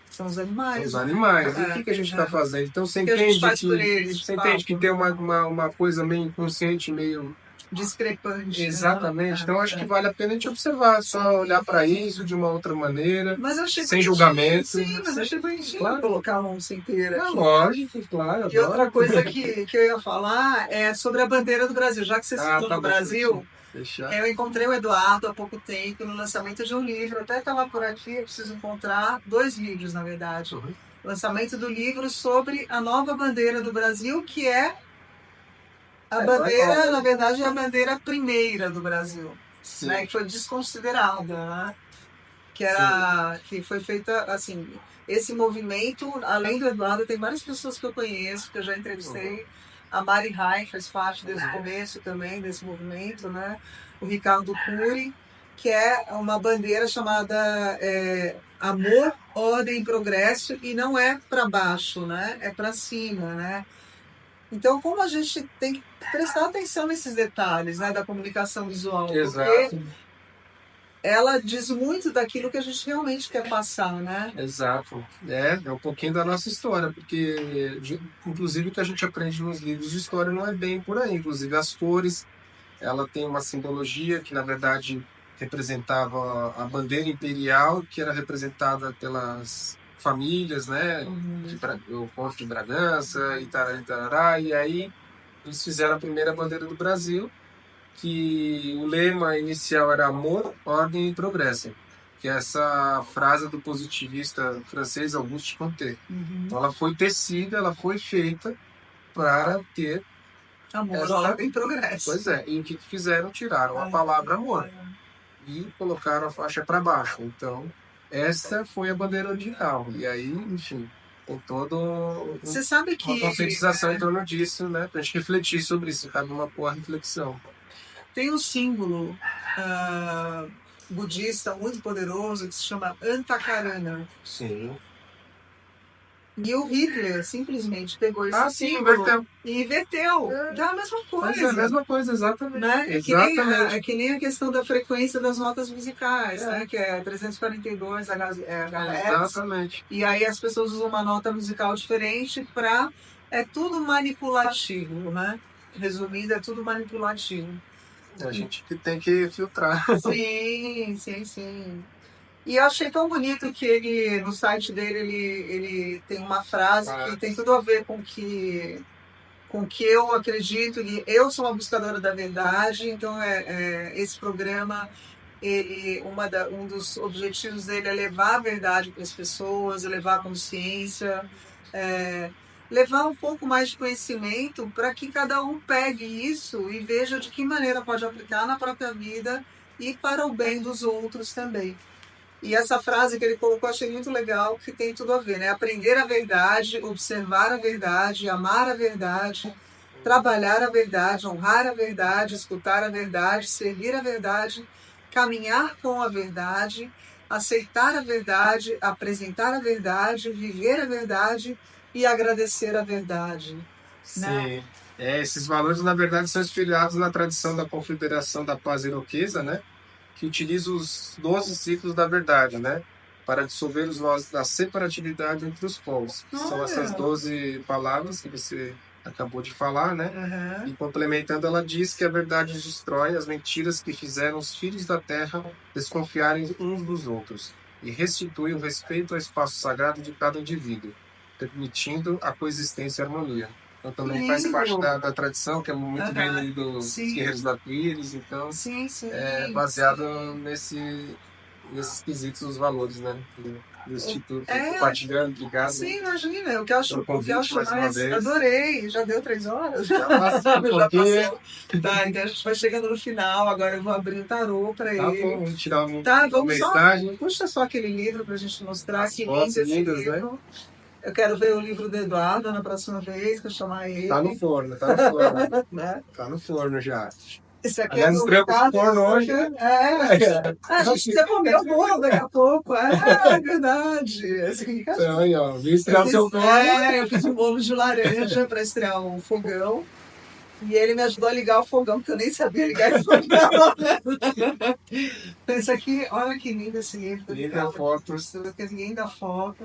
Speaker 1: São os animais.
Speaker 2: Os animais. E o que a gente está fazendo? Então você entende que tem uma coisa meio inconsciente, meio
Speaker 1: discrepante.
Speaker 2: exatamente. Né? Então acho que vale a pena a gente observar, só olhar para isso de uma outra maneira, sem julgamento.
Speaker 1: Sim, mas eu achei bonitinho colocar a onça inteira.
Speaker 2: Lógico, claro.
Speaker 1: E outra coisa que eu ia falar é sobre a bandeira do Brasil. Já que você citou no Brasil, eu encontrei o Eduardo há pouco tempo no lançamento de um livro. Até estava por aqui, eu preciso encontrar 2 livros, na verdade. Lançamento do livro sobre a nova bandeira do Brasil, que é a bandeira, na verdade, é a bandeira primeira do Brasil, né, que foi desconsiderada, né? Que foi feita, assim, esse movimento, além do Eduardo, tem várias pessoas que eu conheço, que eu já entrevistei. A Mari Rai faz parte desse começo também, desse movimento, né? O Ricardo Cury, que é uma bandeira chamada Amor, Ordem e Progresso, e não é para baixo, né? É para cima, né? Então, como a gente tem que prestar atenção nesses detalhes, né, da comunicação visual, porque ela diz muito daquilo que a gente realmente quer passar, né?
Speaker 2: Exato. É um pouquinho da nossa história, porque inclusive o que a gente aprende nos livros de história não é bem por aí. Inclusive as cores, ela tem uma simbologia que na verdade representava a bandeira imperial, que era representada pelas famílias, né? O Conde de Bragança, Itarará, e aí eles fizeram a primeira bandeira do Brasil, que o lema inicial era amor, ordem e progresso, que é essa frase do positivista francês Auguste Comte. Então ela foi tecida, ela foi feita para ter
Speaker 1: amor, ordem e progresso.
Speaker 2: Pois é, e o que fizeram? Tiraram a palavra amor e colocaram a faixa para baixo. Então, essa foi a bandeira original. E aí, enfim, tem todo
Speaker 1: Você sabe que
Speaker 2: uma conscientização em torno disso, né? Pra gente refletir sobre isso, cabe uma boa reflexão.
Speaker 1: Tem um símbolo budista muito poderoso que se chama Antakarana.
Speaker 2: Sim.
Speaker 1: E o Hitler simplesmente pegou esse símbolo e inverteu. É a mesma coisa.
Speaker 2: Mas é a mesma coisa, exatamente.
Speaker 1: Né? É que nem a questão da frequência das notas musicais, né? Que é 342 Hz.
Speaker 2: Exatamente.
Speaker 1: E aí as pessoas usam uma nota musical diferente para... É tudo manipulativo, né? Resumindo, é tudo manipulativo.
Speaker 2: A gente que tem que filtrar.
Speaker 1: Sim, sim, sim. E eu achei tão bonito que ele, no site dele, ele tem uma frase que tem tudo a ver com o que eu acredito. Eu sou uma buscadora da verdade, então esse programa, um dos objetivos dele é levar a verdade para as pessoas, levar a consciência, levar um pouco mais de conhecimento para que cada um pegue isso e veja de que maneira pode aplicar na própria vida e para o bem dos outros também. E essa frase que ele colocou, eu achei muito legal, que tem tudo a ver, né? Aprender a verdade, observar a verdade, amar a verdade, trabalhar a verdade, honrar a verdade, escutar a verdade, servir a verdade, caminhar com a verdade, aceitar a verdade, apresentar a verdade, viver a verdade e agradecer a verdade.
Speaker 2: Sim. Né? Esses valores, na verdade, são inspirados na tradição da Confederação da Paz Iroquesa, né? Que utiliza os 12 ciclos da verdade, né? Para dissolver os nós da separatividade entre os povos. São essas 12 palavras que você acabou de falar, né? E complementando, ela diz que a verdade destrói as mentiras que fizeram os filhos da terra desconfiarem uns dos outros e restitui o respeito ao espaço sagrado de cada indivíduo, permitindo a coexistência e a harmonia. Então também faz parte da tradição, que é muito bem ali dos guerreiros da Pires, então é baseado nesses quesitos, os valores, né? Do Instituto, compartilhando, ligado.
Speaker 1: Sim, imagina, o que eu acho mais... Adorei, já deu 3 horas?
Speaker 2: Já passou.
Speaker 1: Tá, então a gente vai chegando no final, agora eu vou abrir o tarô para ele.
Speaker 2: Tá bom, vamos tirar uma
Speaker 1: vamos
Speaker 2: mensagem.
Speaker 1: Puxa só aquele livro pra gente mostrar que lindo esse livro. Eu quero ver o livro do Eduardo na próxima vez que eu chamar ele.
Speaker 2: Tá no forno, tá no forno.
Speaker 1: Né?
Speaker 2: Tá no forno já.
Speaker 1: Esse aqui
Speaker 2: Aliás,
Speaker 1: é do
Speaker 2: estreou com
Speaker 1: Ricardo.
Speaker 2: forno hoje.
Speaker 1: A gente precisa comer o bolo daqui a pouco. É verdade. Esse aqui é
Speaker 2: Então, aí, ó, vi estrear o seu forno.
Speaker 1: eu fiz um bolo de laranja para estrear o fogão. E ele me ajudou a ligar o fogão, porque eu nem sabia ligar o fogão. Então, isso aqui, olha que lindo esse livro.
Speaker 2: Linda foto.
Speaker 1: Que linda foto.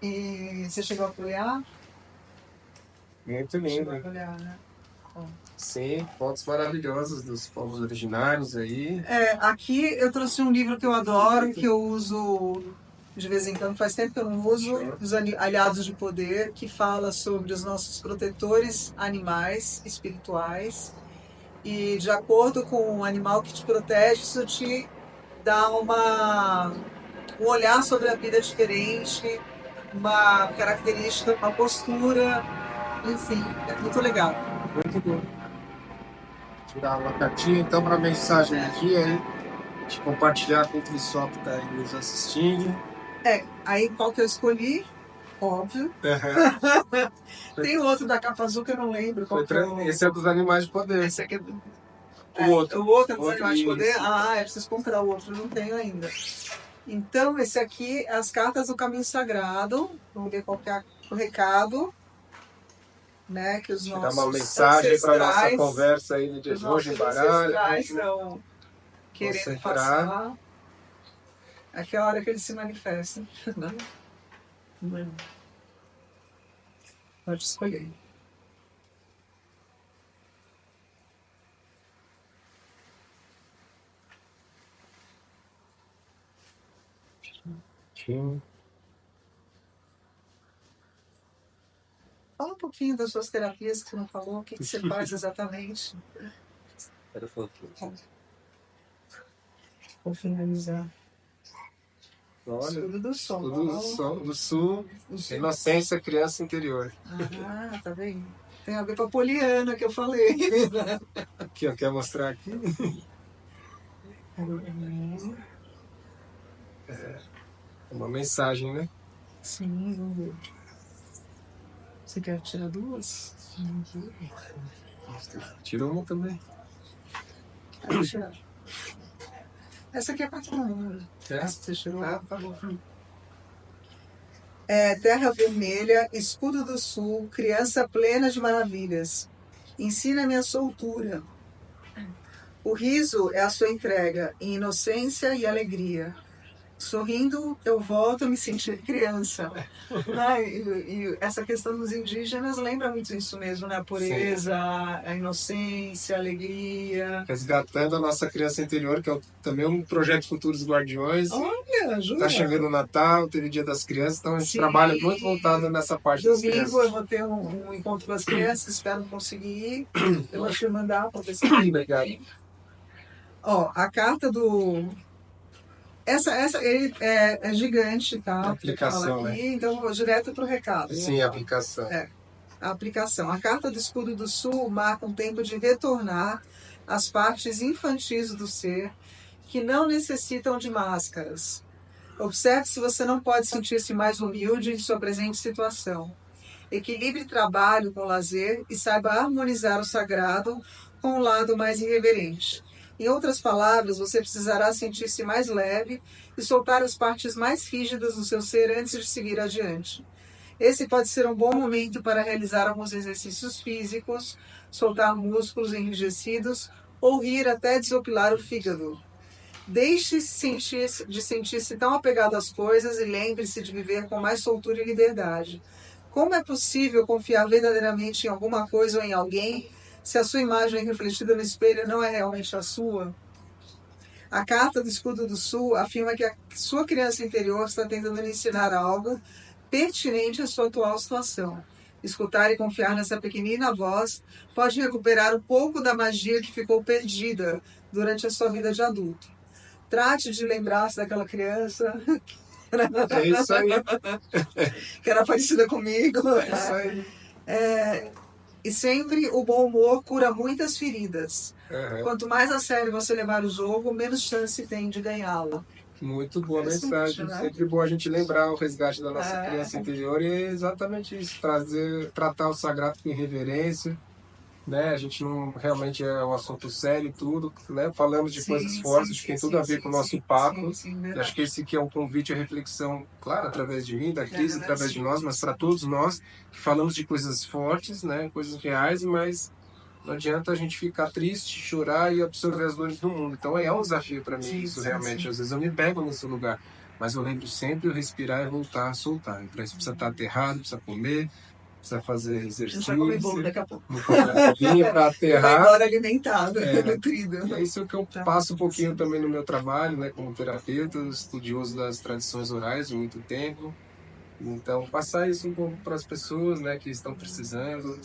Speaker 1: E você chegou a folhear?
Speaker 2: Muito
Speaker 1: Chegou a
Speaker 2: lindo.
Speaker 1: folhear, né?
Speaker 2: Sim, fotos maravilhosas dos povos originários aí.
Speaker 1: Aqui eu trouxe um livro que eu adoro, que eu uso de vez em quando, faz tempo que eu não uso, Os Aliados de Poder, que fala sobre os nossos protetores animais espirituais. E de acordo com o animal que te protege, isso te dá um olhar sobre a vida diferente, uma característica, uma postura, enfim, é muito legal.
Speaker 2: Muito bom. Tirar uma cartinha então para a mensagem do dia aí, de compartilhar com o pessoal que está aí nos assistindo.
Speaker 1: Aí qual que eu escolhi? Óbvio. Tem outro da capa azul que eu não lembro.
Speaker 2: Esse é dos Animais de Poder.
Speaker 1: Esse aqui é
Speaker 2: o outro.
Speaker 1: O outro é dos Animais de Poder? Ah, é preciso comprar o outro, não tenho ainda. Então, esse aqui é as cartas do Caminho Sagrado. Vamos ver qual que é o recado. Né, que os nossos
Speaker 2: uma mensagem para nossa conversa aí de hoje em baralho.
Speaker 1: Estão querendo passar. Aqui é a hora que eles se manifestam. Né? Pode escolher.
Speaker 2: Sim.
Speaker 1: Fala um pouquinho das suas terapias que você não falou. O que você faz exatamente?
Speaker 2: Espera um pouquinho.
Speaker 1: Vou finalizar.
Speaker 2: Olha,
Speaker 1: Estudo do som.
Speaker 2: Do sul. Inocência, criança interior.
Speaker 1: Ah, tá vendo? Tem a ver com a Poliana que eu falei.
Speaker 2: Aqui, ó, quer mostrar aqui? Uma mensagem, né?
Speaker 1: Sim, vamos ver. Você quer tirar duas?
Speaker 2: Tira uma também.
Speaker 1: Quero tirar. Essa aqui é para todo mundo.
Speaker 2: Você tirou?
Speaker 1: Tá bom. Terra Vermelha, Escudo do Sul, Criança Plena de Maravilhas. Ensina-me a soltura. O riso é a sua entrega, em inocência e alegria. Sorrindo, eu volto a me sentir criança. E essa questão dos indígenas lembra muito isso mesmo, né? A pureza, a inocência, a alegria.
Speaker 2: Resgatando a nossa criança interior, que é também um projeto Futuros Guardiões.
Speaker 1: Olha, ajuda.
Speaker 2: Está chegando o Natal, teve o Dia das Crianças, então a gente trabalha muito voltado nessa parte das crianças.
Speaker 1: Domingo eu vou ter um encontro com as crianças, espero conseguir. Eu vou te mandar para ver se...
Speaker 2: Obrigado.
Speaker 1: Ó, a carta do... Essa é gigante, tá?
Speaker 2: A aplicação,
Speaker 1: aqui, né? Então eu vou direto para o recado.
Speaker 2: Sim, a aplicação.
Speaker 1: A aplicação. A Carta do Escudo do Sul marca um tempo de retornar às partes infantis do ser que não necessitam de máscaras. Observe se você não pode sentir-se mais humilde em sua presente situação. Equilibre trabalho com lazer e saiba harmonizar o sagrado com o lado mais irreverente. Em outras palavras, você precisará sentir-se mais leve e soltar as partes mais rígidas do seu ser antes de seguir adiante. Esse pode ser um bom momento para realizar alguns exercícios físicos, soltar músculos enrijecidos ou rir até desopilar o fígado. Deixe-se de sentir-se tão apegado às coisas e lembre-se de viver com mais soltura e liberdade. Como é possível confiar verdadeiramente em alguma coisa ou em alguém se a sua imagem refletida no espelho não é realmente a sua? A Carta do Escudo do Sul afirma que a sua criança interior está tentando lhe ensinar algo pertinente à sua atual situação. Escutar e confiar nessa pequenina voz pode recuperar um pouco da magia que ficou perdida durante a sua vida de adulto. Trate de lembrar-se daquela criança.
Speaker 2: É isso aí.
Speaker 1: Que era parecida comigo.
Speaker 2: É isso aí.
Speaker 1: E sempre o bom humor cura muitas feridas.
Speaker 2: Uhum.
Speaker 1: Quanto mais a sério você levar o jogo, menos chance tem de ganhá-la.
Speaker 2: Muito boa mensagem.
Speaker 1: Né?
Speaker 2: Sempre bom a gente lembrar o resgate da nossa criança interior e é exatamente isso, tratar o sagrado com reverência, né? A gente não realmente é um assunto sério e tudo, né? Falamos de coisas fortes que tem tudo a ver com o nosso papo. E acho que esse aqui é um convite à reflexão, claro, através de mim, da Cris, através de nós, mas para todos nós que falamos de coisas fortes, né? Coisas reais, mas não adianta a gente ficar triste, chorar e absorver as dores do mundo. Então é um desafio para mim isso realmente. Às vezes eu me pego nesse lugar, mas eu lembro sempre de respirar e voltar a soltar. Para isso precisa estar aterrado, precisa comer, precisa fazer exercício.
Speaker 1: Comer bolo daqui a pouco.
Speaker 2: Para aterrar.
Speaker 1: Agora alimentado, nutrido.
Speaker 2: É isso que eu passo um pouquinho também no meu trabalho, né, como terapeuta, estudioso das tradições orais de muito tempo. Então, passar isso um pouco para as pessoas, né, que estão precisando,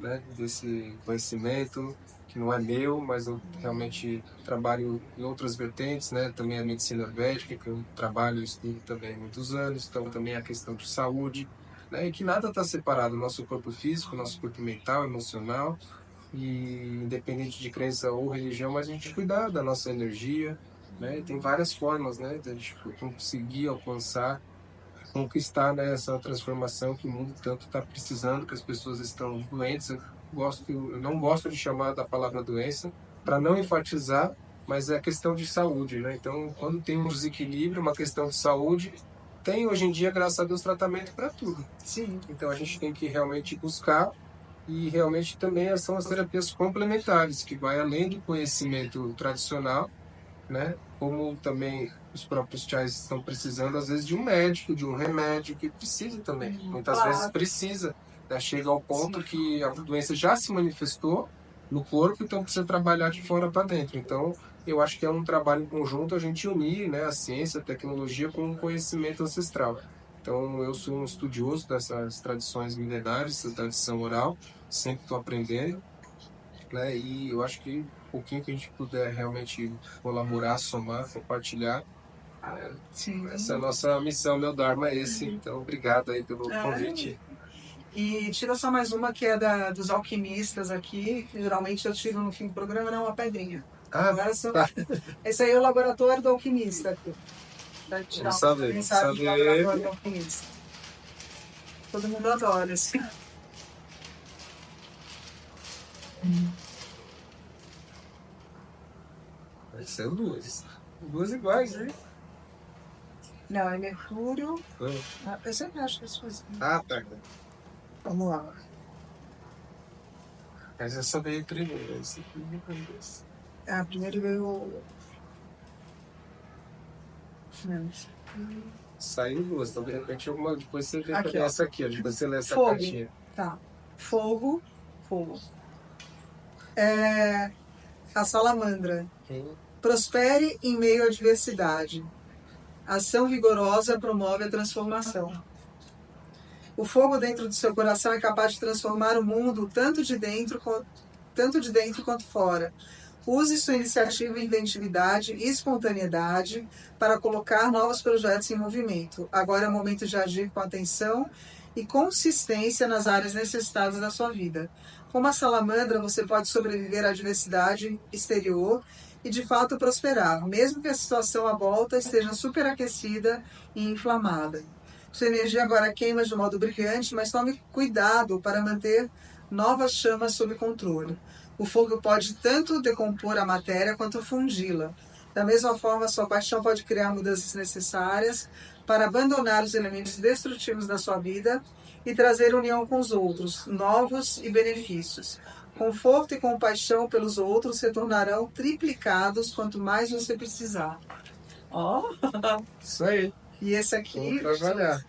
Speaker 2: né, desse conhecimento que não é meu, mas eu realmente trabalho em outras vertentes, né, também a medicina védica, que eu trabalho e estudo também há muitos anos, então também a questão de saúde, né, e que nada está separado, nosso corpo físico, nosso corpo mental, emocional, e independente de crença ou religião, mas a gente cuidar da nossa energia, né, e tem várias formas, né, de a gente conseguir alcançar conquistar, né, essa transformação que o mundo tanto está precisando, que as pessoas estão doentes. Eu não gosto de chamar da palavra doença para não enfatizar, mas é questão de saúde, né? Então, quando tem um desequilíbrio, uma questão de saúde, tem hoje em dia, graças a Deus, tratamento para tudo.
Speaker 1: Sim.
Speaker 2: Então, a gente tem que realmente buscar e realmente também são as terapias complementares, que vai além do conhecimento tradicional, né? Como também os próprios chais estão precisando, às vezes, de um médico, de um remédio, que precisa também. Muitas vezes precisa. Né? Chega ao ponto que a doença já se manifestou no corpo, então precisa trabalhar de fora para dentro. Então, eu acho que é um trabalho em conjunto a gente unir, né, a ciência, a tecnologia com o conhecimento ancestral. Então, eu sou um estudioso dessas tradições milenares, da tradição oral, sempre estou aprendendo, né? E eu acho que um pouquinho que a gente puder realmente colaborar, somar, compartilhar, essa é a nossa missão, meu Dharma é esse. Então, obrigado aí pelo convite.
Speaker 1: E tira só mais uma que é dos alquimistas aqui, que geralmente eu tiro no fim do programa, não, uma pedrinha.
Speaker 2: Agora
Speaker 1: tá. Esse aí é o laboratório do alquimista aqui.
Speaker 2: Vamos saber, vamos saber.
Speaker 1: Do alquimista. Todo mundo adora assim.
Speaker 2: Vai ser duas. Duas iguais, hein?
Speaker 1: Não, é mercúrio. Eu sempre acho que isso faz.
Speaker 2: Tá.
Speaker 1: Vamos lá.
Speaker 2: Mas essa veio primeiro.
Speaker 1: Primeiro veio.
Speaker 2: Saiu duas, então de repente depois você vê
Speaker 1: aqui,
Speaker 2: essa aqui, ó, depois você lê essa
Speaker 1: fogo.
Speaker 2: caixinha.
Speaker 1: Tá. Fogo. A salamandra. Prospere em meio à adversidade. Ação vigorosa promove a transformação. O fogo dentro do seu coração é capaz de transformar o mundo tanto de dentro quanto fora. Use sua iniciativa, inventividade e espontaneidade para colocar novos projetos em movimento. Agora é o momento de agir com atenção e consistência nas áreas necessitadas da sua vida. Como a salamandra, você pode sobreviver à adversidade exterior e de fato prosperar, mesmo que a situação à volta esteja superaquecida e inflamada. Sua energia agora queima de modo brilhante, mas tome cuidado para manter novas chamas sob controle. O fogo pode tanto decompor a matéria quanto fundi-la. Da mesma forma, sua paixão pode criar mudanças necessárias para abandonar os elementos destrutivos da sua vida e trazer união com os outros, novos e benefícios. Conforto e compaixão pelos outros se tornarão triplicados quanto mais você precisar.
Speaker 2: Isso aí.
Speaker 1: E esse aqui...
Speaker 2: Vamos trabalhar.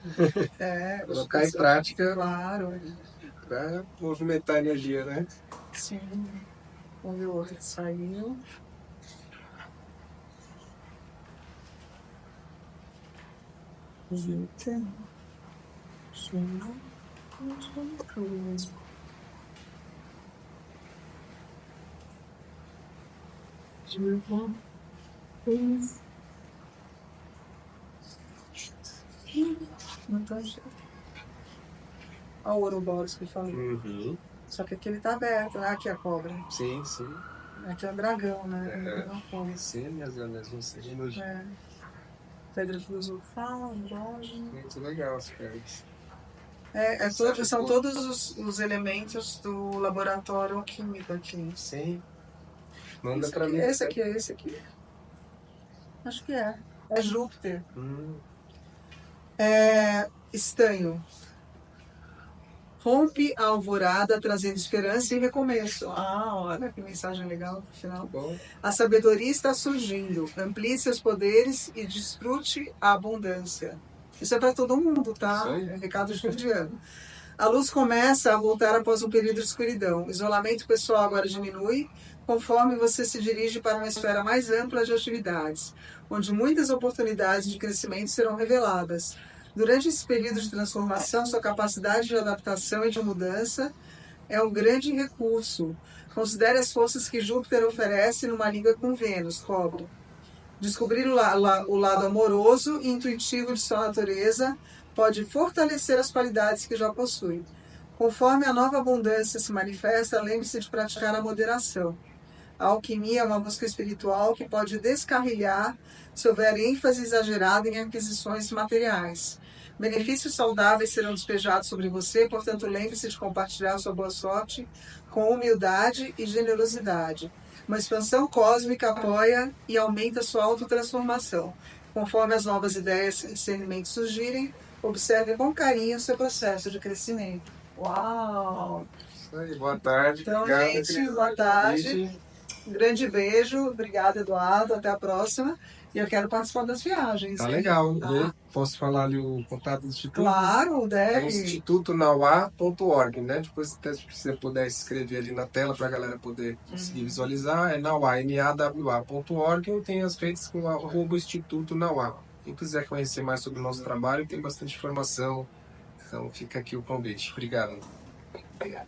Speaker 2: Colocar em prática.
Speaker 1: Claro.
Speaker 2: Para movimentar a energia, né?
Speaker 1: Sim. Vamos ver o outro que saiu. Não tá achando. Olha o Ouroboros que eu falei. Só que aqui ele tá aberto, né? Aqui a cobra.
Speaker 2: Sim.
Speaker 1: Aqui é o dragão, né?
Speaker 2: Sim, as ganas vão ser.
Speaker 1: Pedra filosofal, bronze.
Speaker 2: Muito legal as pedras.
Speaker 1: São todos os elementos do laboratório alquímico aqui.
Speaker 2: Sim. Manda
Speaker 1: Esse
Speaker 2: pra
Speaker 1: aqui,
Speaker 2: mim.
Speaker 1: esse aqui. Acho que é. É Júpiter. Estanho. Rompe a alvorada, trazendo esperança e recomeço. Olha que mensagem legal no final.
Speaker 2: Bom.
Speaker 1: A sabedoria está surgindo. Amplie seus poderes e desfrute a abundância. Isso é para todo mundo, tá?
Speaker 2: Isso aí.
Speaker 1: É recado judiano. A luz começa a voltar após um período de escuridão. O isolamento pessoal agora diminui, conforme você se dirige para uma esfera mais ampla de atividades, onde muitas oportunidades de crescimento serão reveladas. Durante esse período de transformação, sua capacidade de adaptação e de mudança é um grande recurso. Considere as forças que Júpiter oferece numa liga com Vênus, cobre. Descobrir o lado amoroso e intuitivo de sua natureza pode fortalecer as qualidades que já possui. Conforme a nova abundância se manifesta, lembre-se de praticar a moderação. A alquimia é uma busca espiritual que pode descarrilhar se houver ênfase exagerada em aquisições materiais. Benefícios saudáveis serão despejados sobre você, portanto, lembre-se de compartilhar sua boa sorte com humildade e generosidade. Uma expansão cósmica apoia e aumenta sua autotransformação. Conforme as novas ideias e discernimentos surgirem, observe com carinho o seu processo de crescimento. Uau!
Speaker 2: Isso aí, boa tarde.
Speaker 1: Então,
Speaker 2: Obrigado.
Speaker 1: gente, boa tarde. Um grande beijo. Obrigada, Eduardo. Até a próxima. E eu quero participar das viagens.
Speaker 2: Tá
Speaker 1: hein?
Speaker 2: legal. Né? Posso falar ali o contato do Instituto?
Speaker 1: Claro,
Speaker 2: É
Speaker 1: deve.
Speaker 2: institutonauá.org, né? Depois, se você puder escrever ali na tela para a galera poder conseguir visualizar, é nauá, nawa.org, ou tem as redes com @Instituto Nauá. Quem quiser conhecer mais sobre o nosso trabalho, tem bastante informação. Então fica aqui o convite. Obrigado.
Speaker 1: Obrigada.